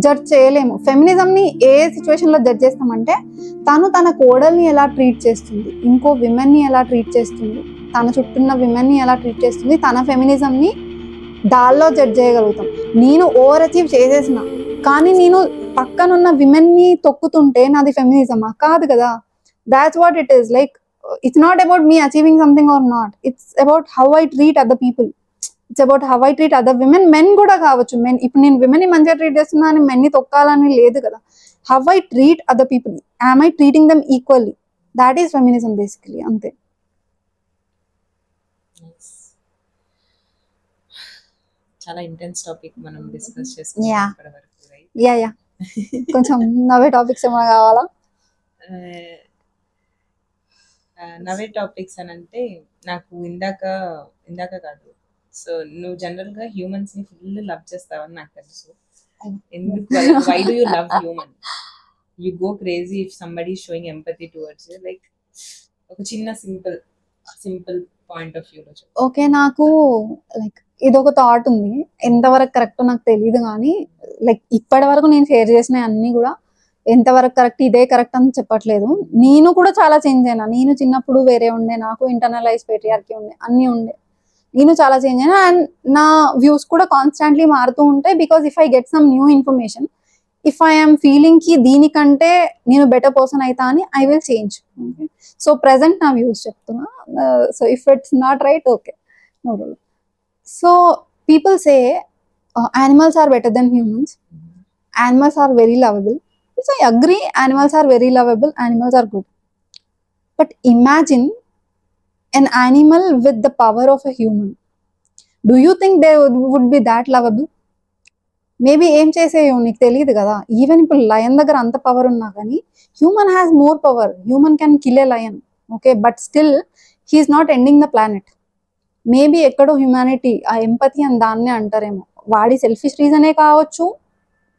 జడ్జ్ చేయలేము. ఫెమినిజం ని ఏ సిచ్యువేషన్ లో జడ్జ్ చేస్తామంటే తను తన కోడల్ని ఎలా ట్రీట్ చేస్తుంది, ఇంకో విమెన్ ని ఎలా ట్రీట్ చేస్తుంది, తన చుట్టూన్న విమెన్ ని ఎలా ట్రీట్ చేస్తుంది, తన ఫెమినిజం ని దానిలో జడ్జ్ చేయగలుగుతాం. నేను ఓవర్ అచీవ్ చేసేసిన కానీ నేను పక్కనున్న విమెన్ ని తొక్కుతుంటే నాది ఫెమినిజమా? కాదు కదా. That's what it is. Like it's not about me achieving something or not, it's about how I treat other people, it's about how I treat other women. Men kuda kavachu, men ఇప్పుడు నేను women ని మంచిగా treat చేస్తున్నా అని men ని తొక్కాలని లేదు కదా. how I treat other people, am I treating them equally? that is feminism basically. అంతే. చాలా ఇంటెన్స్ టాపిక్ మనం డిస్కస్ చేసుకున్నాం ఇప్పటివరకు, రైట్? యా కొంచెం నవే టాపిక్స్ ఏమైనా కావాలా? నవే టాపిక్స్ అని అంటే నాకు ఇందాక కాదు, సో నువ్వు జనరల్ గా హ్యూమన్స్ ని ఫుల్ లవ్ చేస్తావని నాకు తెలుసు. ఎందుకు, why do you love human? You go crazy if somebody showing empathy towards you. Like ఒక చిన్న సింపుల్ పాయింట్ ఆఫ్ వ్యూలో చెప్పు. ఓకే, నాకు లైక్ ఇదొక థాట్ ఉంది, ఎంతవరకు కరెక్ట్ నాకు తెలియదు కానీ లైక్ ఇప్పటి వరకు నేను షేర్ చేసిన అన్ని కూడా ఎంతవరకు కరెక్ట్, ఇదే కరెక్ట్ అని చెప్పట్లేదు. నేను కూడా చాలా చేంజ్ అయినా. నేను చిన్నప్పుడు వేరే ఉండే, నాకు ఇంటర్నలైజ్ పేట్రియార్కీ ఉండే, అన్నీ ఉండే. నేను చాలా చేంజ్ అయినా అండ్ నా వ్యూస్ కూడా కాన్స్టాంట్లీ మారుతూ ఉంటాయి. Because if I get some new information, if I'm feeling కి దీనికంటే నేను బెటర్ పర్సన్ అవుతా అని I will change. So present నా వ్యూస్ చెప్తున్నా. So if it's not right, okay, no problem. So people say animals are better than humans, animals are very lovable, which I agree. Animals are very lovable, animals are good, but imagine an animal with the power of a human. Do you think they would be that lovable? Maybe ఏం చేసేయో నీకు తెలియదు కదా. Even ఇప్పుడు lion దగ్గర అంత power ఉన్నా కానీ human has more power. Human can kill a lion, okay, but still he's not ending the planet. Maybe ఎక్కడో హ్యుమానిటీ, ఆ ఎంపతి అని దాన్నే అంటారేమో. వాడి సెల్ఫిష్ రీజనే కావచ్చు,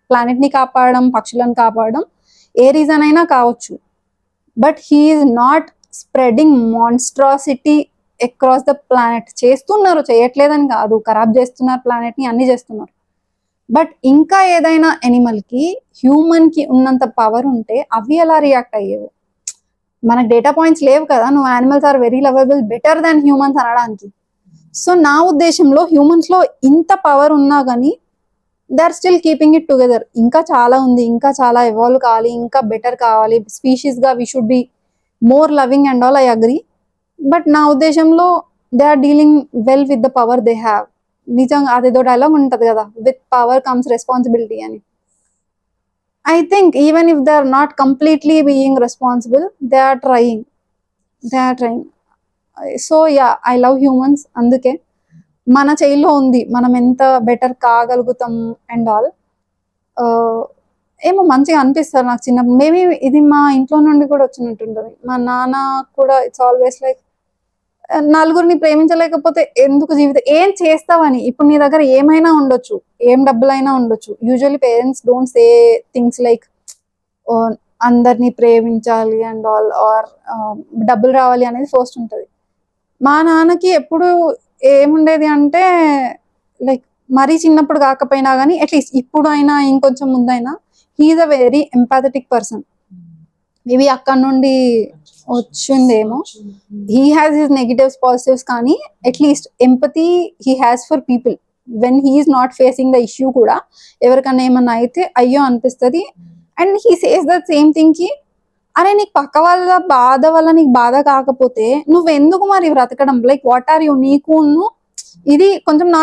ప్లానెట్ని కాపాడడం, పక్షులను కాపాడడం, ఏ రీజన్ అయినా కావచ్చు, but he's not spreading monstrosity across the planet. చేస్తున్నారు, చేయట్లేదని కాదు, ఖరాబ్ చేస్తున్నారు ప్లానెట్ని, అన్ని చేస్తున్నారు. బట్ ఇంకా ఏదైనా ఎనిమల్కి హ్యూమన్కి ఉన్నంత పవర్ ఉంటే అవి ఎలా రియాక్ట్ అయ్యేవు? మనకు డేటా పాయింట్స్ లేవు కదా నువ్వు animals are very lovable, better than humans అనడానికి. సో నా ఉద్దేశంలో హ్యూమన్స్లో ఇంత పవర్ ఉన్నా కానీ they are still keeping it together. ఇంకా చాలా ఉంది, ఇంకా చాలా ఎవాల్వ్ కావాలి, ఇంకా బెటర్ కావాలి స్పీషీస్గా. We should be more loving and all, I agree. But నా ఉద్దేశంలో they are dealing well with the power they have. నిజంగా అదేదో డైలాగ్ ఉంటుంది కదా, విత్ పవర్ కమ్స్ రెస్పాన్సిబిలిటీ అని. I think even if they are not completely being responsible, they are trying. So yeah, I love humans. అందుకే మన చేయిలో ఉంది మనం ఎంత బెటర్ కాగలుగుతాం అండ్ ఆల్. ఏమో మంచిగా అనిపిస్తారు నాకు చిన్నప్పుడు. మేబీ ఇది మా ఇంట్లో నుండి కూడా వచ్చినట్టుంటుంది. మా నాన్న కూడా ఇట్స్ ఆల్వేస్ లైక్ నలుగురిని ప్రేమించలేకపోతే ఎందుకు జీవితం, ఏం చేస్తావని. ఇప్పుడు నీ దగ్గర ఏమైనా ఉండొచ్చు, ఏం డబ్బులైనా ఉండొచ్చు. Usually parents don't say things like అందరినీ ప్రేమించాలి అండ్ ఆల్, ఆర్ డబ్బులు రావాలి అనేది ఫస్ట్ ఉంటుంది. మా నాన్నకి ఎప్పుడు ఏముండేది అంటే లైక్ మరీ చిన్నప్పుడు కాకపోయినా కానీ అట్లీస్ట్ ఇప్పుడు అయినా ఇంకొంచెం ముందైనా he's a very empathetic person. Maybe అక్కడ నుండి వచ్చిందేమో. He has his negatives positives, కానీ at least empathy he has for people. When he's not facing the issue కూడా ఎవరికన్నా ఏమన్నా అయితే అయ్యో అనిపిస్తుంది. And he says the same thing కి, అరే నీకు పక్క వాళ్ళ బాధ వల్ల నీకు బాధ కాకపోతే నువ్వెందుకు మరి బ్రతకడం, లైక్ వాట్ ఆర్ యూ, నీకు ఇది కొంచెం నా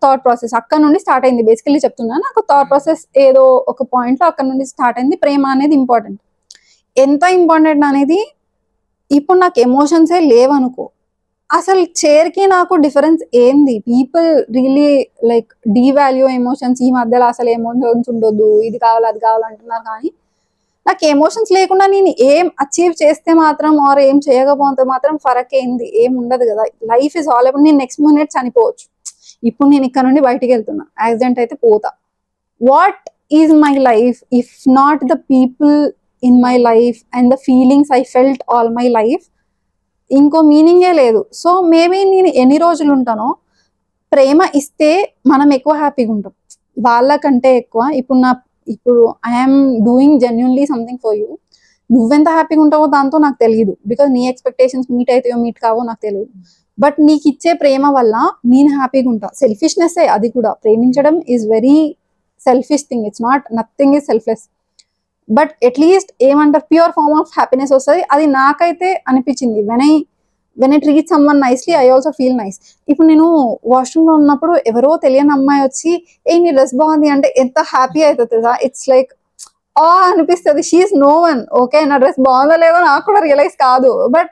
థాట్ ప్రాసెస్ అక్కడ నుండి స్టార్ట్ అయింది. బేసికలీ చెప్తున్నా, నాకు థాట్ ప్రాసెస్ ఏదో ఒక పాయింట్ లో అక్కడ నుండి స్టార్ట్ అయింది. ప్రేమ అనేది ఇంపార్టెంట్. ఎంత ఇంపార్టెంట్ అనేది, ఇప్పుడు నాకు ఎమోషన్సే లేవనుకో, అసలు చైర్కి నాకు డిఫరెన్స్ ఏంది? People really like devalue emotions. ఈ మధ్యలో అసలు ఎమోషన్స్ ఉండొద్దు, ఇది కావాలి అది కావాలంటున్నారు, కానీ నాకు ఎమోషన్స్ లేకుండా నేను ఏం అచీవ్ చేస్తే మాత్రం ఆర్ ఏం చేయకపోతే మాత్రం ఫరక్ ఏంది? ఏం ఉండదు కదా. లైఫ్ ఇస్ ఆల్ అబౌట్, నేను నెక్స్ట్ మినిట్ చనిపోవచ్చు. ఇప్పుడు నేను ఇక్కడ నుండి బయటికి వెళ్తున్నా, యాక్సిడెంట్ అయితే పోతా. What is my life if not the people in my life and the feelings I felt all my life? ఇంకో మీనింగే లేదు. సో మేబీ నేను ఎన్ని రోజులు ఉంటానో, ప్రేమ ఇస్తే మనం ఎక్కువ హ్యాపీగా ఉంటాం వాళ్ళకంటే ఎక్కువ. ఇప్పుడు I'm doing genuinely something for you, నువ్వెంత హ్యాపీగా ఉంటావో దాంతో నాకు తెలియదు. బికాజ్ నీ ఎక్స్పెక్టేషన్స్ మీట్ అవుతాయో మీట్ కావో నాకు తెలియదు. బట్ నీకు ఇచ్చే ప్రేమ వల్ల నేను హ్యాపీగా ఉంటా. సెల్ఫిష్నెస్ అది కూడా. ప్రేమించడం is very selfish thing, it's not, nothing is selfless. But at least ఏమంటారు, ప్యూర్ ఫార్మ్ ఆఫ్ హ్యాపీనెస్ వస్తుంది. అది నాకైతే అనిపించింది. When I treat someone nicely, I also feel nice. ఇప్పుడు నేను వాష్రూమ్ లో ఉన్నప్పుడు ఎవరో తెలియని అమ్మాయి వచ్చి ఏ నీ డ్రెస్ బాగుంది అంటే ఎంత హ్యాపీ అవుతుంది కదా. ఇట్స్ లైక్ అనిపిస్తుంది. షీఈస్ నో వన్, ఓకే, నా డ్రెస్ బాగుందో లేదో నాకు కూడా రియలైజ్ కాదు. బట్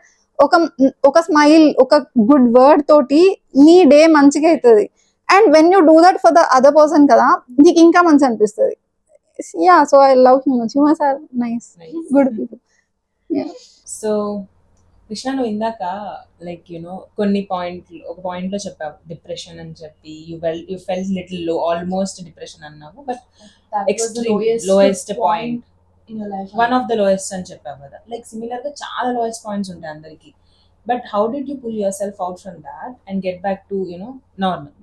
ఒక స్మైల్, ఒక గుడ్ వర్డ్ తోటి నీ డే మంచిగా అవుతుంది. And when you do that for the other person కదా, నీకు ఇంకా మంచి అనిపిస్తుంది. Yeah, so I love humans. Humans are nice. Good people. Yeah. So Krishna, నువ్వు ఇందాక లైక్ కొన్ని ఒక పాయింట్ లో చెప్పావు డిప్రెషన్ అని చెప్పి, యూ ఫెల్ట్ లిటిల్ లో, ఆల్మోస్ట్ డిప్రెషన్ అన్నావు. But lowest point, one of the lowest అని చెప్పావు కదా. లైక్ సిమిలర్ గా చాలా లోయెస్ట్ పాయింట్స్ ఉంటాయి అందరికి. But how did you pull yourself out from that and get back to normal?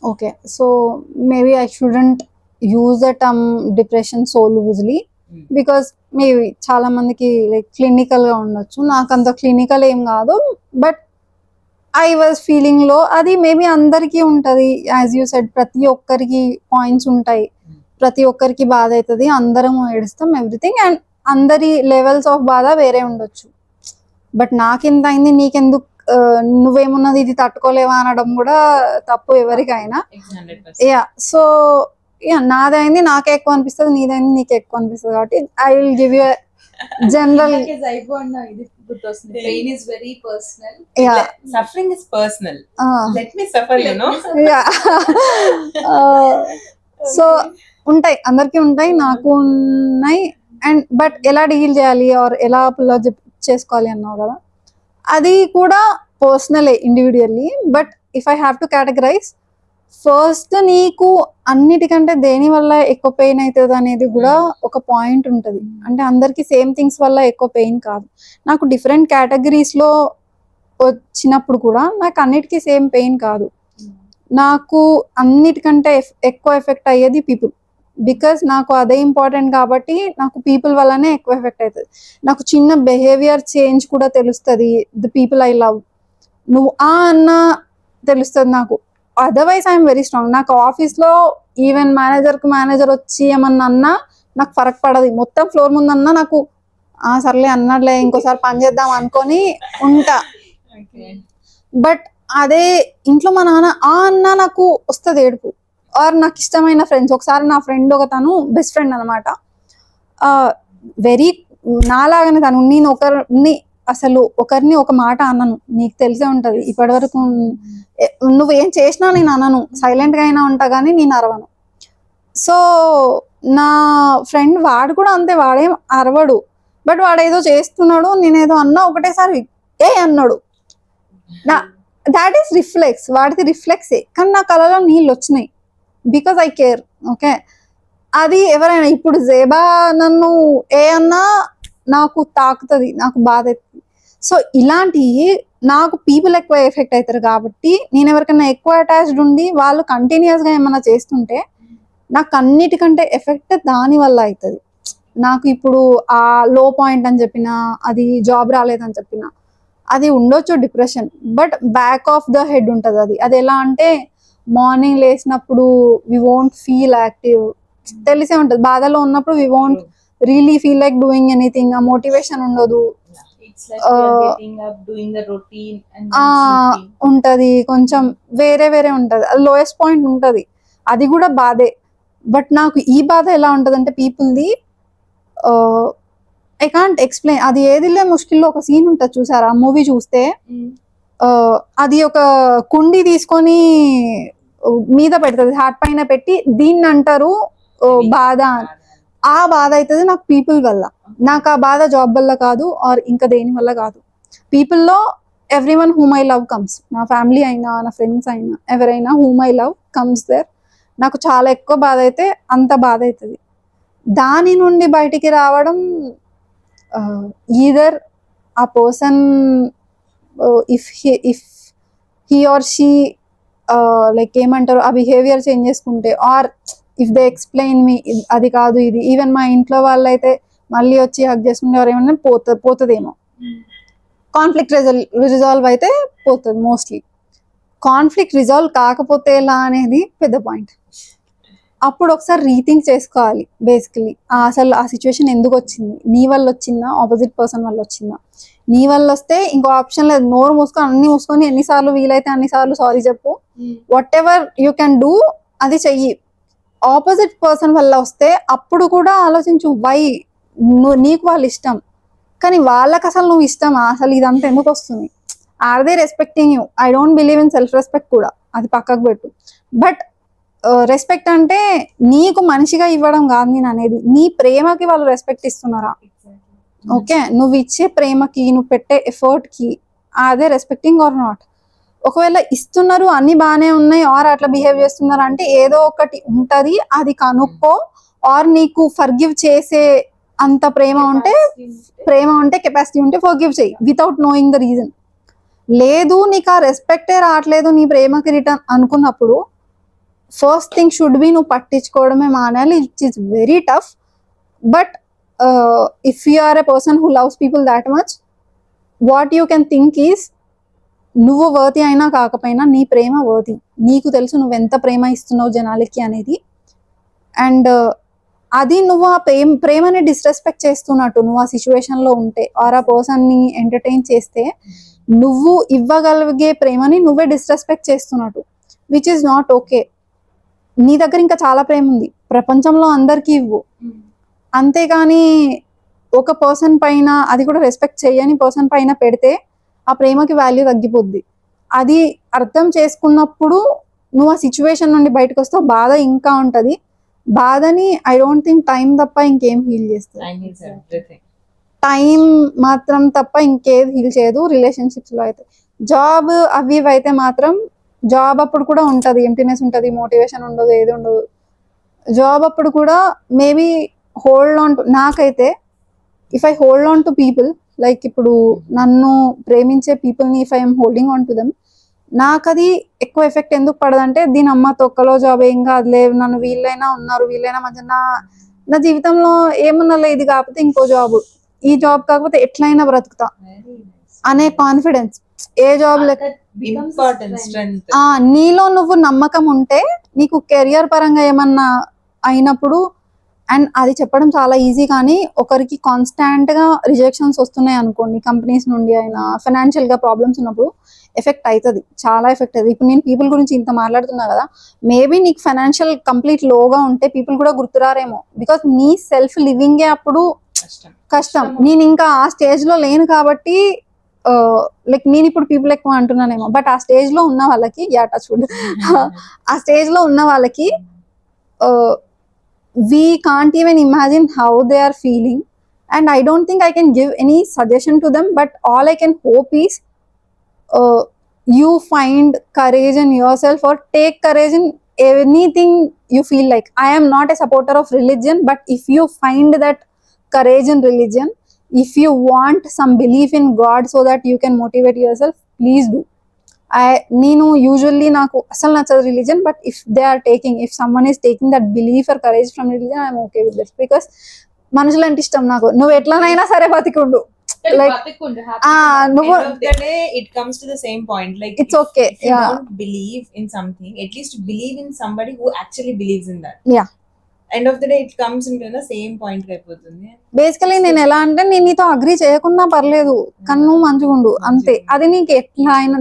Okay, so maybe I shouldn't use the term depression so loosely, because maybe చాలా మందికి like clinical గా ఉండొచ్చు. నాకు అంత clinical ఏం కాదు. But I was feeling లో, అది మేబీ అందరికీ ఉంటది. యాజ్ యూ సెడ్, ప్రతి ఒక్కరికి పాయింట్స్ ఉంటాయి. ప్రతి ఒక్కరికి బాధ అవుతుంది, అందరం ఏడుస్తాం, ఎవ్రీథింగ్. అండ్ అందరి లెవెల్స్ ఆఫ్ బాధ వేరే ఉండొచ్చు. బట్ నాకింత అయింది నీకెందుకు, నువ్వేమున్నది ఇది తట్టుకోలేవా అనడం కూడా తప్పు ఎవరికైనా. 100%. యా, సో నాదైంది నాకే ఎక్కువ అనిపిస్తుంది, నీదైంది నీకు ఎక్కువ అనిపిస్తుంది, కాబట్టి I will give you general. ఇది గుర్తొస్తుంది, pain is very personal. Yeah, Suffering is personal. Let me suffer, you know. Yeah. So ఉంటాయి, అందరికి ఉంటాయి, నాకు ఉన్నాయి. అండ్ బట్ ఎలా డీల్ చేయాలి ఆర్ ఎలా చేసుకోవాలి అన్నావు కదా, అది కూడా పర్సనలే, individually. But if I have to categorize, first నీకు అన్నిటికంటే దేని వల్ల ఎక్కువ పెయిన్ అవుతుంది అనేది కూడా ఒక పాయింట్ ఉంటుంది. అంటే అందరికి సేమ్ థింగ్స్ వల్ల ఎక్కువ పెయిన్ కాదు. నాకు డిఫరెంట్ కేటగిరీస్లో వచ్చినప్పుడు కూడా నాకు అన్నిటికీ సేమ్ పెయిన్ కాదు. నాకు అన్నిటికంటే ఎక్కువ ఎఫెక్ట్ అయ్యేది పీపుల్, బికాస్ నాకు అదే ఇంపార్టెంట్ కాబట్టి నాకు పీపుల్ వల్లనే ఎక్కువ ఎఫెక్ట్ అవుతుంది. నాకు చిన్న బిహేవియర్ చేంజ్ కూడా తెలుస్తుంది, ద పీపుల్ ఐ లవ్. నువ్వు అన్న తెలుస్తుంది నాకు, అదర్వైజ్ ఐఎమ్ వెరీ స్ట్రాంగ్. నాకు ఆఫీస్లో ఈవెన్ మేనేజర్ వచ్చి ఏమన్నా అన్నా నాకు ఫరక్ పడదు. మొత్తం ఫ్లోర్ ముందన్నా నాకు సర్లే అన్నట్లే ఇంకోసారి పని చేద్దాం అనుకొని ఉంటా. బట్ అదే ఇంట్లో మా నాన్న అన్నా నాకు వస్తుంది ఏడుపు. ఆర్ నాకు ఇష్టమైన ఫ్రెండ్స్, ఒకసారి నా ఫ్రెండ్ ఒక తను బెస్ట్ ఫ్రెండ్ అనమాట, వెరీ నాలాగానే తను, నేను అసలు ఒకరిని ఒక మాట అన్నాను, నీకు తెలిసే ఉంటది, ఇప్పటి వరకు నువ్వేం చేసినా నేను అనను, సైలెంట్ గా అయినా ఉంటా కానీ నేను అరవను. సో నా ఫ్రెండ్ వాడు కూడా అంతే, వాడేం అరవడు, బట్ వాడు ఏదో చేస్తున్నాడు, నేనేదో అన్నా ఒకటేసారి అన్నాడు. దాట్ ఈస్ రిఫ్లెక్స్, వాడిది రిఫ్లెక్సే, కానీ నా కళలో నీళ్ళు వచ్చినాయి బికాజ్ ఐ కేర్. ఓకే, అది ఎవరైనా ఇప్పుడు జేబా నన్ను అన్నా నాకు తాకుతుంది, నాకు బాధ అవుతుంది. సో ఇలాంటి నాకు పీపుల్ ఎక్కువ ఎఫెక్ట్ అవుతారు కాబట్టి నేను ఎవరికైనా ఎక్కువ అటాచ్డ్ ఉండి వాళ్ళు కంటిన్యూస్గా ఏమైనా చేస్తుంటే నాకు అన్నిటికంటే ఎఫెక్ట్ దాని వల్ల అవుతుంది. నాకు ఇప్పుడు ఆ లో పాయింట్ అని చెప్పిన, అది జాబ్ రాలేదని చెప్పిన, అది ఉండొచ్చు depression, but back of the head ఉంటుంది. అది ఎలా అంటే మార్నింగ్ లేచినప్పుడు వి వోంట్ ఫీల్ యాక్టివ్, తెలిసే ఉంటుంది. బాధలో ఉన్నప్పుడు we won't really feel like doing anything, ఆ మోటివేషన్ ఉండదు, ఉంటది, కొంచెం వేరే వేరే ఉంటది, అది లోయెస్ట్ పాయింట్ ఉంటది, అది కూడా బాధే. బట్ నాకు ఈ బాధ ఎలా ఉంటది అంటే పీపుల్ది, ఐ కాంట్ ఎక్స్ప్లెయిన్. అది ఏదిలే ముష్కిల్లో ఒక సీన్ ఉంటుంది చూసారా, మూవీ చూస్తే, అది ఒక కుండి తీసుకొని మీద పెడుతుంది, హార్ట్ పైన పెట్టి, దీన్ని అంటారు బాధ. ఆ బాధ అవుతుంది నాకు పీపుల్ వల్ల. నాకు ఆ బాధ జాబ్ వల్ల కాదు, ఆర్ ఇంకా దేని వల్ల కాదు. పీపుల్లో everyone whom I love comes, నా ఫ్యామిలీ అయినా నా ఫ్రెండ్స్ అయినా ఎవరైనా whom I love comes there. నాకు చాలా ఎక్కువ బాధ అయితే అంత బాధ అవుతుంది. దాని నుండి బయటికి రావడం ఈదర్ ఆ person if he or she like ఏమంటారు ఆ బిహేవియర్ చేంజ్ చేసుకుంటే, or if they explain me అది కాదు ఇది. ఈవెన్ మా ఇంట్లో వాళ్ళు అయితే మళ్ళీ వచ్చి హక్ చేసుకుంటే ఏమన్నా పోతుందేమో. కాన్ఫ్లిక్ట్ రిజాల్వ్ అయితే పోతుంది మోస్ట్లీ. కాన్ఫ్లిక్ట్ రిజాల్వ్ కాకపోతే ఎలా అనేది పెద్ద పాయింట్. అప్పుడు ఒకసారి రీథింక్ చేసుకోవాలి బేసికలీ, అసలు ఆ సిచ్యువేషన్ ఎందుకు వచ్చింది, నీ వల్ల వచ్చిందా, ఆపోజిట్ పర్సన్ వల్ల వచ్చిందా. నీ వల్ల వస్తే ఇంకో ఆప్షన్ లేదు, నోరు మూసుకొని అన్ని మూసుకొని ఎన్నిసార్లు వీలైతే అన్నిసార్లు సారీ చెప్పు, what ever you can do అది చెయ్యి. ఆపోజిట్ పర్సన్ వల్ల వస్తే అప్పుడు కూడా ఆలోచించు, వై నీకు వాళ్ళు ఇష్టం కానీ వాళ్ళకి అసలు నువ్వు ఇష్టమా, అసలు ఇదంతా ఎందుకు వస్తుంది, or they respecting you. I don't believe in self respect కూడా, అది పక్కకు పెట్టు. బట్ రెస్పెక్ట్ అంటే నీకు మనిషిగా ఇవ్వడం కాదు నేను అనేది, నీ ప్రేమకి వాళ్ళు రెస్పెక్ట్ ఇస్తున్నారా. ఓకే, నువ్వు ఇచ్చే ప్రేమకి, నువ్వు పెట్టే ఎఫర్ట్ కి, అదే రెస్పెక్టింగ్ ఆర్ నాట్. ఒకవేళ ఇస్తున్నారు అన్ని బాగానే ఉన్నాయి, ఆర్ అట్లా బిహేవ్ చేస్తున్నారు అంటే ఏదో ఒకటి ఉంటది, అది కనుక్కో. ఆర్ నీకు ఫర్గివ్ చేసే అంత ప్రేమ ఉంటే కెపాసిటీ ఉంటే ఫర్గివ్ చేయి వితౌట్ నోయింగ్ ద రీజన్. లేదు నీకు ఆ రెస్పెక్టే రావట్లేదు నీ ప్రేమకి రిటర్న్ అనుకున్నప్పుడు ఫస్ట్ థింగ్ షుడ్ బి నువ్వు పట్టించుకోవడమే మానాలి. It is very tough. But if you are a person who loves people that much, what you can think is, నువ్వు వర్తి అయినా కాకపోయినా నీ ప్రేమ వర్తి. నీకు తెలుసు నువ్వు ఎంత ప్రేమ ఇస్తున్నావు జనాలకి అనేది. అండ్ అది నువ్వు ఆ ప్రేమని డిస్రెస్పెక్ట్ చేస్తున్నట్టు నువ్వు ఆ సిచ్యువేషన్ లో ఉంటే ఆర్ ఆ పర్సన్ ని ఎంటర్టైన్ చేస్తే నువ్వు ఇవ్వగలిగే ప్రేమని నువ్వే డిస్రెస్పెక్ట్ చేస్తున్నట్టు, విచ్ ఇస్ నాట్ ఓకే. నీ దగ్గర ఇంకా చాలా ప్రేమ ఉంది, ప్రపంచంలో అందరికీ ఇవ్వు. అంతేగాని ఒక పర్సన్ పైన, అది కూడా రెస్పెక్ట్ చేయని పర్సన్ పైన పెడితే ఆ ప్రేమకి వాల్యూ తగ్గిపోద్ది. అది అర్థం చేసుకున్నప్పుడు నువ్వు ఆ సిచ్యువేషన్ నుండి బయటకు వస్తావు. బాధ ఇంకా ఉంటది. బాధని ఐ డోంట్ థింక్ టైం తప్ప ఇంకేం హీల్ చేస్తుంది. టైం మాత్రం తప్ప ఇంకేది హీల్ చేయదు రిలేషన్షిప్స్ లో అయితే. జాబ్ అవి ఇవి అయితే మాత్రం జాబ్ అప్పుడు కూడా ఉంటది, ఎంప్టీనెస్ ఉంటది, మోటివేషన్ ఉండదు, ఏది ఉండదు. జాబ్ అప్పుడు కూడా మేబీ హోల్డ్ ఆన్ టు, నాకైతే if I hold on to people, like ఇప్పుడు నన్ను ప్రేమించే పీపుల్ని if I'm holding on to them, నాకు అది ఎక్కువ ఎఫెక్ట్ ఎందుకు పడదంటే, దీని అమ్మ తొక్కలో జాబ్ ఏం కాదులే, నన్ను వీళ్ళైనా ఉన్నారు, వీళ్ళైనా మంచిగా, నా జీవితంలో ఏమన్నా ఇది కాకపోతే ఇంకో జాబ్, ఈ జాబ్ కాకపోతే ఎట్లయినా బ్రతుకుతా అనే కాన్ఫిడెన్స్. ఏ జాబ్ నీలో నువ్వు నమ్మకం ఉంటే నీకు కెరియర్ పరంగా ఏమన్నా అయినప్పుడు, అండ్ అది చెప్పడం చాలా ఈజీ, కానీ ఒకరికి కాన్స్టాంట్ గా రిజెక్షన్స్ వస్తున్నాయి అనుకోండి, కంపెనీస్ నుండి అయినా, ఫైనాన్షియల్ గా ప్రాబ్లమ్స్ ఉన్నప్పుడు ఎఫెక్ట్ అవుతుంది, చాలా ఎఫెక్ట్ అవుతుంది. ఇప్పుడు నేను పీపుల్ గురించి ఇంత మాట్లాడుతున్నా కదా, మేబీ నీకు ఫైనాన్షియల్ కంప్లీట్ లోగా ఉంటే పీపుల్ కూడా గుర్తురారేమో, బికాస్ నీ సెల్ఫ్ లివింగే అప్పుడు కష్టం. నేను ఇంకా ఆ స్టేజ్ లో లేను కాబట్టి లైక్ నేను ఇప్పుడు పీపుల్ ఎక్కువ అంటున్నానేమో, బట్ ఆ స్టేజ్ లో ఉన్న వాళ్ళకి ఆ స్టేజ్ లో ఉన్న వాళ్ళకి we can't even imagine how they are feeling, and I don't think I can give any suggestion to them, but all I can hope is you find courage in yourself, or take courage in anything you feel like. I am not a supporter of religion, but if you find that courage in religion, if you want some belief in God so that you can motivate yourself, please do. నేను usually నాకు అసలు నచ్చదు religion, but if they are taking, if someone is taking that belief or courage from religion, I'm okay with that, because మనుషులు అంటే ఇష్టం నాకు. నువ్వు ఎట్లనైనా సరే బతికుండు, నువ్వు it comes to the same point, like it's okay, if you don't believe in something, at least believe in somebody who actually believes in that. Yeah, end of the day it comes into the same point అయిపోతుంది. Basically నేను ఎలా అంటే, నేను నీతో agree చేయకున్నా పర్లేదు, కానీ నువ్వు మంచిగా ఉండు అంతే. అది నీకు ఎట్లా అయినా,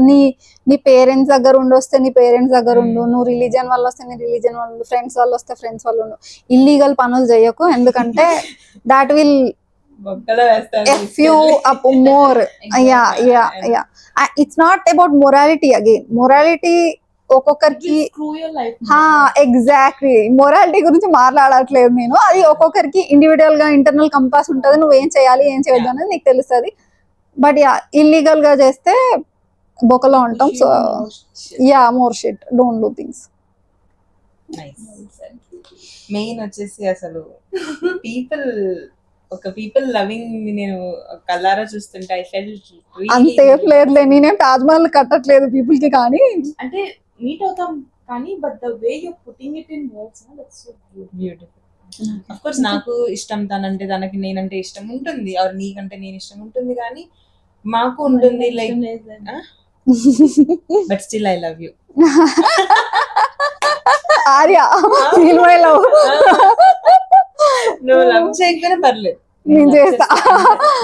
నీ పేరెంట్స్ దగ్గర ఉండొస్తే నీ పేరెంట్స్ దగ్గర ఉండు, నువ్వు రిలీజన్ వల్ల వస్తే నీ రిలీజన్ వల్ల ఉండు, ఫ్రెండ్స్ వల్ల వస్తే ఫ్రెండ్స్ వల్ల ఉండు. ఇల్లీగల్ పనులు చేయకు, ఎందుకంటే that will F you up more. Yeah. It's not about morality again. Morality ఒక్కొక్కరికి ఎగ్జాక్ట్లీ మొరాలిటీ గురించి మాట్లాడట్లేదు నేను. అది ఒక్కొక్కరికి ఇండివిజువల్ గా ఇంటర్నల్ కంపాస్ ఉంటుంది, నువ్వు ఏం చేయాలి ఏం చేయొద్దు అనేది నీకు తెలుస్తుంది. బట్ యా, ఇల్లీగల్ గా చేస్తే బొక్కలో ఉంటాం. So yeah, more shit, don't do things. Main వచ్చేసి అసలు పీపుల్ లవింగ్ నేను కల్లారా చూస్తుంటే ఐ ఫెల్ట్ అంతేం లేదులే, నేనేం తాజ్ మహల్ కట్టట్లేదు పీపుల్ కి, కానీ అంటే మీట్ అవుతాం కానీ, but the way you putting it in words, that's so beautiful. Of course నాకు ఇష్టం తనంటే తనకి నేనంటే ఇష్టం ఉంటుంది, ఆర్ నీకంటే నేను ఇష్టం ఉంటుంది, కానీ మాకు ఉంటుంది like, but still I love you Arya, feel my love. నువ్వు లవ్ చేయకపోయినా పర్లేదు, నేను చేస్తా.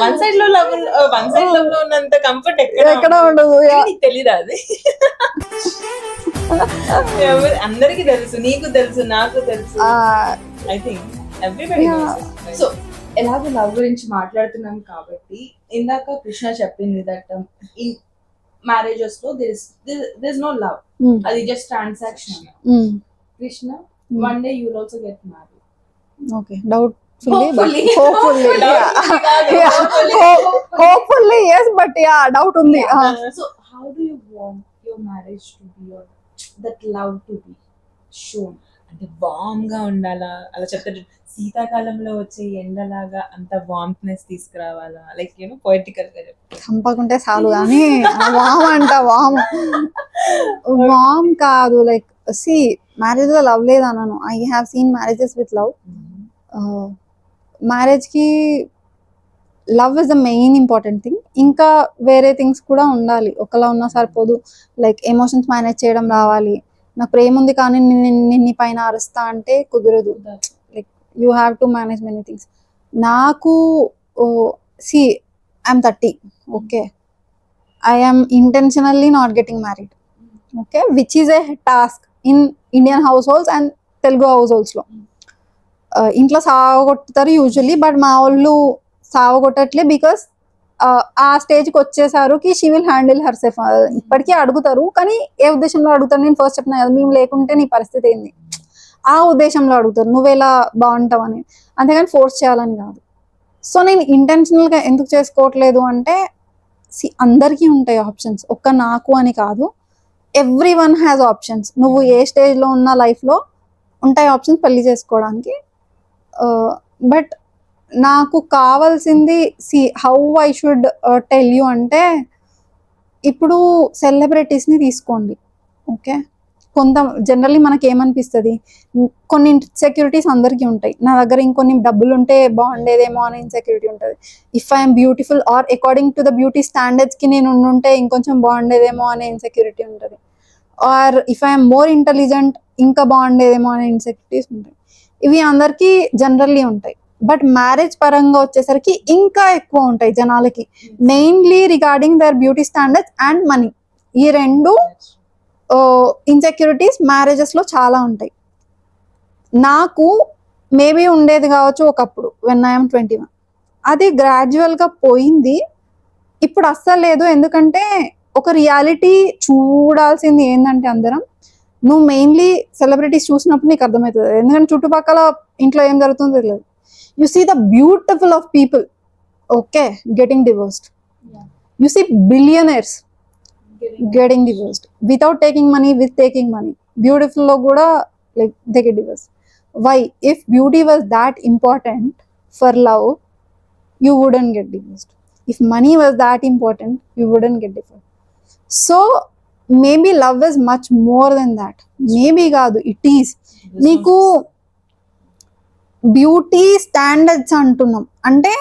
వన్ సైడ్ లో ఉన్నంత కంఫర్ట్ ఎక్కడ ఉండదు, తెలీదా అది? అందరికి తెలుసు, నీకు తెలుసు, నాకు తెలుసు. I think everybody knows. So ఎలాగో లవ్ గురించి మాట్లాడుతున్నాం కాబట్టి, ఇందాక కృష్ణ చెప్పింది దట్ ఇన్ మ్యారేజెస్ లో there is no love, అది just transaction. Krishna, one day you will also get married. Okay, doubtfully, but hopefully yes, but yeah, doubt undi. So how do you want your marriage to be, or that love to be shown? అంటే వామ్ గా ఉండాలా, అలా చెప్తారు శీతాకాలంలో వచ్చే ఎండలాగా అంత warmness తీసుకురావాలా, లైక్ యూనో పొయిటికల్ గా చంపకుంటే చాలు, కానీ వామ్ అంట వామ్ కాదు. లైక్ సి, మ్యారేజ్ లో లవ్ లేదు అన్నాను. I have seen marriages with love. Marriage కి love is the main important thing. ఇంకా వేరే థింగ్స్ కూడా ఉండాలి, ఒకలా ఉన్నా సరిపోదు. లైక్ ఎమోషన్స్ మేనేజ్ చేయడం రావాలి, నాకు ప్రేమ ఉంది కానీ నిన్ని పైన అరుస్తా అంటే కుదరదు. Like you have to manage many things. నాకు see I'm 30, okay, I am intentionally not getting married, okay, which is a task in Indian households and Telugu households లో. ఇంట్లో సావగొట్టుతారు యూజువల్లీ, బట్ మా వాళ్ళు సావగొట్టట్లే బికాస్ ఆ స్టేజ్కి వచ్చేసారు కి she will handle her self. ఇప్పటికీ అడుగుతారు కానీ ఏ ఉద్దేశంలో అడుగుతారు, నేను ఫస్ట్ చెప్పిన కదా మేము లేకుంటే నీ పరిస్థితి ఏంది, ఆ ఉద్దేశంలో అడుగుతారు నువ్వెలా బాగుంటావు అని, అంతేగాని ఫోర్స్ చేయాలని కాదు. సో నేను ఇంటెన్షనల్గా ఎందుకు చేసుకోవట్లేదు అంటే అందరికీ ఉంటాయి ఆప్షన్స్, ఒక్క నాకు అని కాదు, ఎవ్రీ వన్ హ్యాస్ ఆప్షన్స్. నువ్వు ఏ స్టేజ్లో ఉన్న లైఫ్లో ఉంటాయి ఆప్షన్స్ పెళ్లి చేసుకోవడానికి. బట్ నాకు కావాల్సింది how I should tell you అంటే, ఇప్పుడు సెలబ్రిటీస్ని తీసుకోండి, ఓకే, కొంత జనరల్లీ మనకి ఏమనిపిస్తుంది, కొన్ని ఇన్సెక్యూరిటీస్ అందరికీ ఉంటాయి. నా దగ్గర ఇంకొన్ని డబ్బులు ఉంటే బాగుండేదేమో అనే ఇన్సెక్యూరిటీ ఉంటుంది. If I'm beautiful or according to the beauty స్టాండర్డ్స్కి నేను ఉంటే ఇంకొంచెం బాగుండేదేమో అనే ఇన్సెక్యూరిటీ ఉంటుంది. Or if I'm more intelligent ఇంకా బాగుండేదేమో అనే ఇన్సెక్యూరిటీస్ ఉంటాయి. ఇవి అందరికీ జనరల్లీ ఉంటాయి. బట్ మ్యారేజ్ పరంగా వచ్చేసరికి ఇంకా ఎక్కువ ఉంటాయి జనాలకి, mainly regarding their beauty standards and money. ఈ రెండు ఇన్సెక్యూరిటీస్ మ్యారేజెస్లో చాలా ఉంటాయి. నాకు మేబీ ఉండేది కావచ్చు ఒకప్పుడు వెన్ ఐఎమ్ 21, అది గ్రాడ్యువల్గా పోయింది, ఇప్పుడు అస్సలు లేదు. ఎందుకంటే ఒక రియాలిటీ చూడాల్సింది ఏంటంటే అందరం, నువ్వు మెయిన్లీ సెలబ్రిటీస్ చూసినప్పుడు నీకు అర్థమవుతుంది, ఎందుకంటే చుట్టుపక్కల ఇంట్లో ఏం జరుగుతుందో తెలియదు. You see the beautiful of people, okay, getting divorced. You see billionaires getting divorced without taking money, with taking money. Beautiful lo kuda like they get divorced. Why? If beauty was that important for love, you wouldn't get divorced. If money was that important, you wouldn't get divorced. So maybe love is much more than that. Maybe kaadu, it is. Neeku beauty standards అంటున్నాం అంటే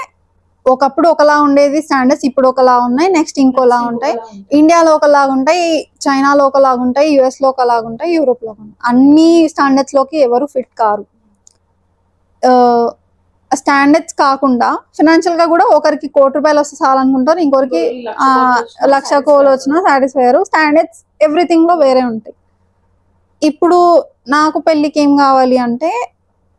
ఒకప్పుడు ఒకలా ఉండేది standards, ఇప్పుడు ఒకలా ఉన్నాయి, next ఇంకోలా ఉంటాయి. ఇండియాలో ఒకలాగా ఉంటాయి, చైనాలో ఒకలాగా ఉంటాయి, యుఎస్లో ఒకలాగా ఉంటాయి, యూరోప్లో ఉంటాయి. అన్ని స్టాండర్డ్స్ లోకి ఎవరు ఫిట్ కారు. స్టాండర్డ్స్ కాకుండా ఫినాన్షియల్ గా కూడా ఒకరికి ₹1,00,00,000 వస్తే చాలనుకుంటారు, ఇంకొకరికి 1,00,000 వచ్చినా సాటిస్ఫై అయ్యారు. స్టాండర్డ్స్ ఎవ్రీథింగ్ లో వేరే ఉంటాయి. ఇప్పుడు నాకు పెళ్లికి ఏం కావాలి అంటే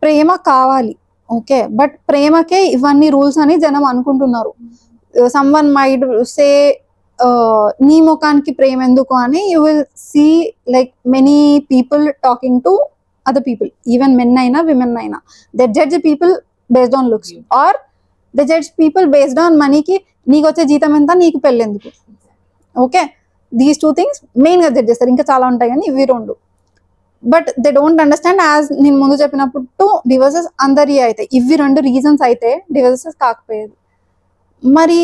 ప్రేమ కావాలి, ఓకే, బట్ ప్రేమకే ఇవన్నీ రూల్స్ అని జనం అనుకుంటున్నారు. సమ్వన్ మైట్ సే నీ ముఖానికి ప్రేమ ఎందుకు అని. You will see like many people talking to other people, even men అయినా విమెన్ అయినా, they judge people based on looks or they judge people based on మనీకి. నీకు వచ్చే జీతం ఎంత, నీకు పెళ్ళి ఎందుకు, ఓకే, దీస్ 2 things మెయిన్ గా జడ్జ్ చేస్తారు. ఇంకా చాలా ఉంటాయి కానీ ఇవి 2. But they don't understand, as నేను ముందు చెప్పినప్పుడు డివోర్సెస్ అందరి అయితే ఇవి 2 రీజన్స్ అయితే డివోర్సెస్ కాకపోయేది. మరి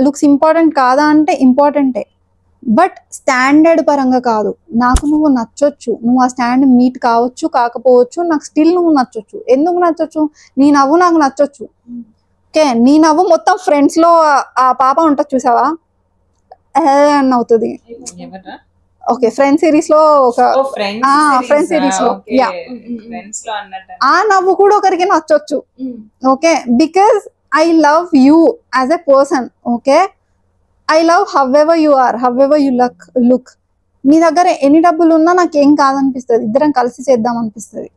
లుక్స్ ఇంపార్టెంట్ కాదా అంటే ఇంపార్టెంటే, బట్ స్టాండర్డ్ పరంగా కాదు. నాకు నువ్వు నచ్చొచ్చు, నువ్వు ఆ స్టాండ్ మీట్ కావచ్చు కాకపోవచ్చు, నాకు స్టిల్ నువ్వు నచ్చొచ్చు. ఎందుకు నచ్చొచ్చు? నీ నవ్వు నాకు నచ్చొచ్చు, ఓకే, నీ నవ్వు మొత్తం ఫ్రెండ్స్ లో ఆ పాప ఉంటుంది చూసావా అని అవుతుంది, ఓకే, ఫ్రెండ్స్ సిరీస్ లో ఒక ఫ్రెండ్స్ సిరీస్ లో ఆ నవ్వు కూడా ఒకరికి నచ్చొచ్చు, okay, because I love you as a person, okay, I love however you are, however you look. నీ దగ్గర ఎన్ని డబ్బులు ఉన్నా నాకు ఏం కాదనిపిస్తుంది, ఇద్దరం కలిసి చేద్దాం అనిపిస్తుంది.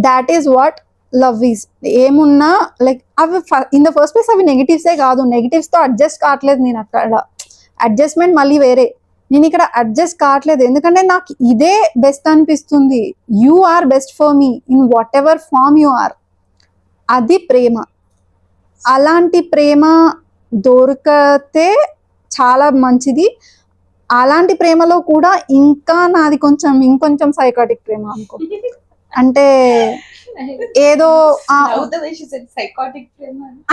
That is what love is. ఏమున్నా లైక్ అవి ఇన్ ద ఫస్ట్ ప్లేస్ అవి నెగిటివ్సే కాదు, నెగిటివ్స్ తో అడ్జస్ట్ కావట్లేదు నేను. అక్కడ అడ్జస్ట్మెంట్ మళ్ళీ వేరే, నేను ఇక్కడ అడ్జస్ట్ కావట్లేదు ఎందుకంటే నాకు ఇదే బెస్ట్ అనిపిస్తుంది. You are best for me in whatever form you are. అది ప్రేమ. అలాంటి ప్రేమ దొరికితే చాలా మంచిది. అలాంటి ప్రేమలో కూడా ఇంకా నాది ఇంకొంచెం సైకాటిక్ ప్రేమ అనుకో, అంటే ఏదో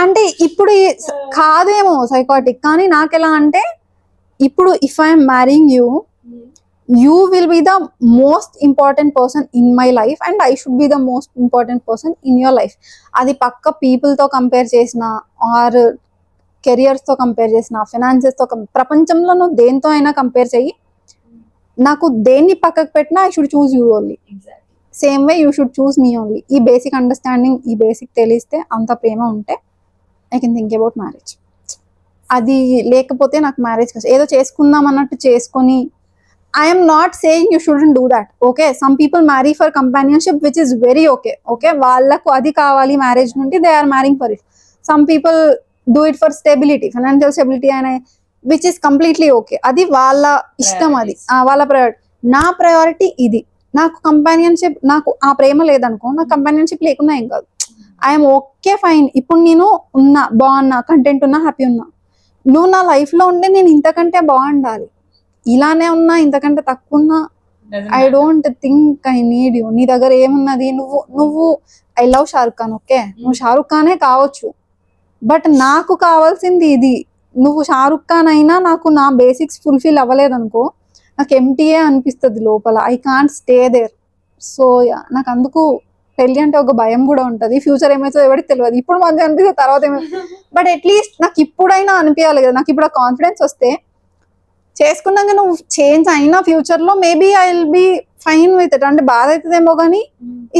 అంటే ఇప్పుడు కాదేమో సైకాటిక్, కానీ నాకెలా అంటే ఇప్పుడు if I'm మ్యారింగ్ you, you will be the most important person in my life and I should be the most important person in your life. అది పక్క పీపుల్ తో కంపేర్ చేసిన ఆర్ కెరియర్స్ తో కంపేర్ చేసిన ఫైనాన్సెస్ తో ప్రపంచంలో నువ్వు దేంతో అయినా కంపేర్ చెయ్యి, నాకు దేన్ని పక్కకు పెట్టినా I should choose you only, same way you should choose me only. ఈ బేసిక్ అండర్స్టాండింగ్, ఈ బేసిక్ తెలిస్తే, అంత ప్రేమ ఉంటే I can think about marriage. అది లేకపోతే నాకు మ్యారేజ్ ఏదో చేసుకుందాం అన్నట్టు చేసుకొని, I'm not saying you shouldn't do that. Okay, some people marry for companionship which is very okay. Okay, వాళ్ళకు అది కావాలి మ్యారేజ్ నుండి, they are marrying for it. Some people do it for stability, financial stability అనే, which is completely okay. అది వాళ్ళ ఇష్టం, అది వాళ్ళ ప్రయారిటీ. నా ప్రయారిటీ ఇది. నాకు కంపానియన్షిప్, నాకు ఆ ప్రేమ లేదనుకో, నాకు కంపానియన్షిప్ లేకున్నా ఏం కాదు, ఐఎమ్ ఓకే ఫైన్. ఇప్పుడు నేను ఉన్నా, బాగున్నా, కంటెంట్ ఉన్నా, హ్యాపీ ఉన్నా. నువ్వు నా లైఫ్ లో ఉంటే నేను ఇంతకంటే బాగుండాలి. ఇలానే ఉన్నా, ఇంతకంటే తక్కువ ఉన్నా, I don't think I need you. నీ దగ్గర ఏమున్నది? నువ్వు I love Shahrukh Khan, okay, నువ్వు షారుఖ్ ఖానే కావచ్చు, బట్ నాకు కావాల్సింది ఇది. నువ్వు షారుఖ్ ఖాన్ అయినా నాకు నా బేసిక్స్ ఫుల్ఫిల్ అవ్వలేదనుకో, నాకు ఎంటీఏ అనిపిస్తుంది లోపల. I can't stay there. So నాకు అందుకు పెళ్లి అంటే ఒక భయం కూడా ఉంటుంది. ఫ్యూచర్ ఏమైతుందో ఎవరికి తెలియదు. ఇప్పుడు మంచిగా అనిపిస్తుంది, తర్వాత ఏమైతే, బట్ అట్లీస్ట్ నాకు ఇప్పుడైనా అనిపించాలి కదా. నాకు ఇప్పుడు ఆ కాన్ఫిడెన్స్ వస్తే, చేసుకున్నాక నువ్వు చేంజ్ అయినా ఫ్యూచర్ లో maybe I will be fine with it. అంటే బాధ అవుతుందేమో కానీ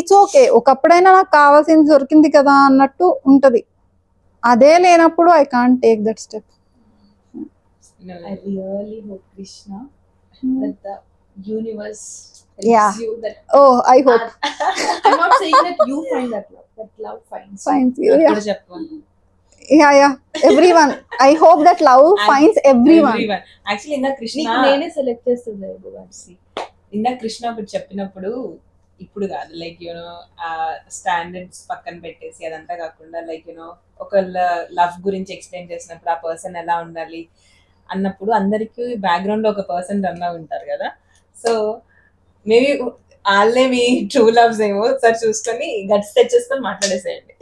ఇట్స్ ఓకే. ఒకప్పుడైనా నాకు కావాల్సింది దొరికింది కదా అన్నట్టు ఉంటది. అదే లేనప్పుడు I can't take that step. I really hope, Krishna, that the universe Yeah. helps you. That Oh, I hope. I'm not saying that you find that love finds you. Finds you. Yeah. అప్పుడు చెప్పు. Yeah. Everyone. I hope that love finds everyone. Actually ఇందాక కృష్ణ నీకు నేనే select చేస్తుంది ఇందాక కృష్ణ ఒకటి చెప్పినప్పుడు, ఇప్పుడు కాదు, లైక్ యూనో స్టాండర్డ్స్ పక్కన పెట్టేసి అదంతా కాకుండా, లైక్ యూనో ఒక లవ్ గురించి ఎక్స్ప్లెయిన్ చేసినప్పుడు ఆ పర్సన్ ఎలా ఉండాలి అన్నప్పుడు అందరికి బ్యాక్గ్రౌండ్ లో ఒక పర్సన్ రన్ ఉంటారు కదా. సో మేబీ వాళ్ళే మీ ట్రూ లవ్స్ ఏమో సార్ చూసుకొని గట్స్ తెచ్చేసుకొని మాట్లాడేసేయండి.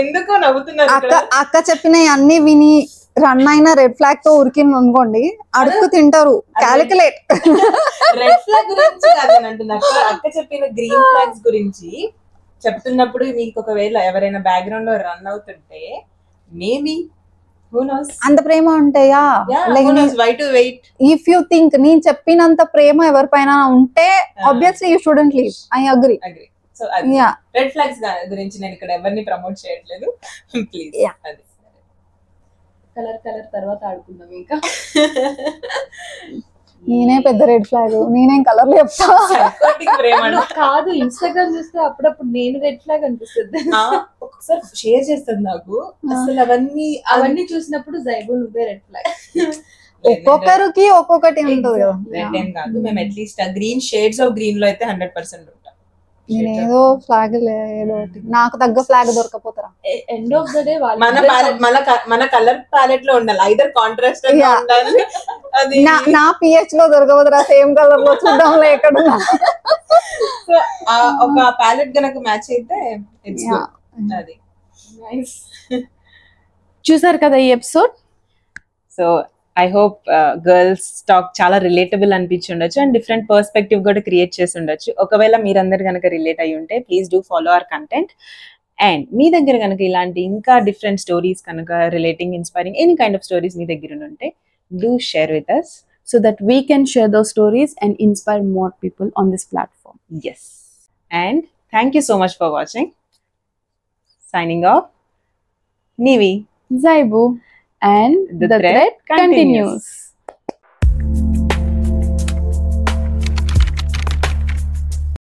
ఎందుకో నవ్వుతున్నారు ఇక్కడ. అక్క చెప్పిన అన్ని విని రన్ అయిన రెడ్ ఫ్లాగ్ తో ఉరికింది అనుకోండి, అడుగు తింటారు. క్యాలిక్యులేట్. రెడ్ ఫ్లాగ్ గురించి కాదని అంటున్నా, అక్క చెప్పిన గ్రీన్ ఫ్లాగ్స్ గురించి చెప్తున్నప్పుడు మీకు ఒకవేళ ఎవరైనా బ్యాక్గ్రౌండ్ లో రన్ అవుతుంటే మేబీ who knows, అంత ప్రేమ ఉంటాయా? who knows, why to wait. If you think నేను చెప్పినంత ప్రేమ ఎవరిపైన ఉంటే obviously you shouldn't leave. I agree. So red flags గురించి నేను ఇక్కడ ఎవరిని ప్రమోట్ చేయట్లేదు, ప్లీజ్. అది కలర్ తర్వాత ఆడుకుందాం ఇంకా. నేనే పెద్ద రెడ్ ఫ్లాగ్, నేనేం కలర్లు చెప్తా. కాదు, ఇన్స్టాగ్రామ్ చూస్తే అప్పుడప్పుడు నేను రెడ్ ఫ్లాగ్ అనిపిస్తుంది. ఒకసారి షేర్ చేస్తుంది నాకు. అసలు అవన్నీ చూసినప్పుడు జైబు నువ్వే రెడ్ ఫ్లాగ్. ఒక్కొక్కరికి ఒక్కొక్కటి ఉంటుంది కదా. రెడ్ ఏం కాదు, మేము at least green shades of green లో అయితే 100% ఉంటాం. నేను ఏదో ఫ్లాగ్ ఏదో నాకు తగ్గ ఫ్లాగ్ దొరకపోతారా? ఎండ్ ఆఫ్ ద డే మన కలర్ ప్యాలెట్ లో ఉండాలి, ఐదర్ కాంట్రాస్ట్ ఉండాలి. అది నా పిహెచ్ లో దొరకపోతారా? సేమ్ కలర్ లో చూద్దాం ఎక్కడ. సో ఒక ప్యాలెట్ గనక మ్యాచ్ అయితే అది నైస్. చూసారు కదా ఈ episode. So I hope girls talk చాలా రిలేటబుల్ అనిపించి ఉండొచ్చు అండ్ డిఫరెంట్ పర్స్పెక్టివ్ కూడా క్రియేట్ చేసి ఉండొచ్చు. ఒకవేళ మీరందరు కనుక రిలేట్ అయ్యి ఉంటే please do follow our content. And మీ దగ్గర కనుక ఇలాంటి ఇంకా డిఫరెంట్ స్టోరీస్ కనుక relating, inspiring any kind of stories మీ దగ్గర ఉంటే do share with us so that we can share those stories and inspire more people on this platform. Yes. And thank you so much for watching. Signing off, Nivi. Zaibu. And the thread continues.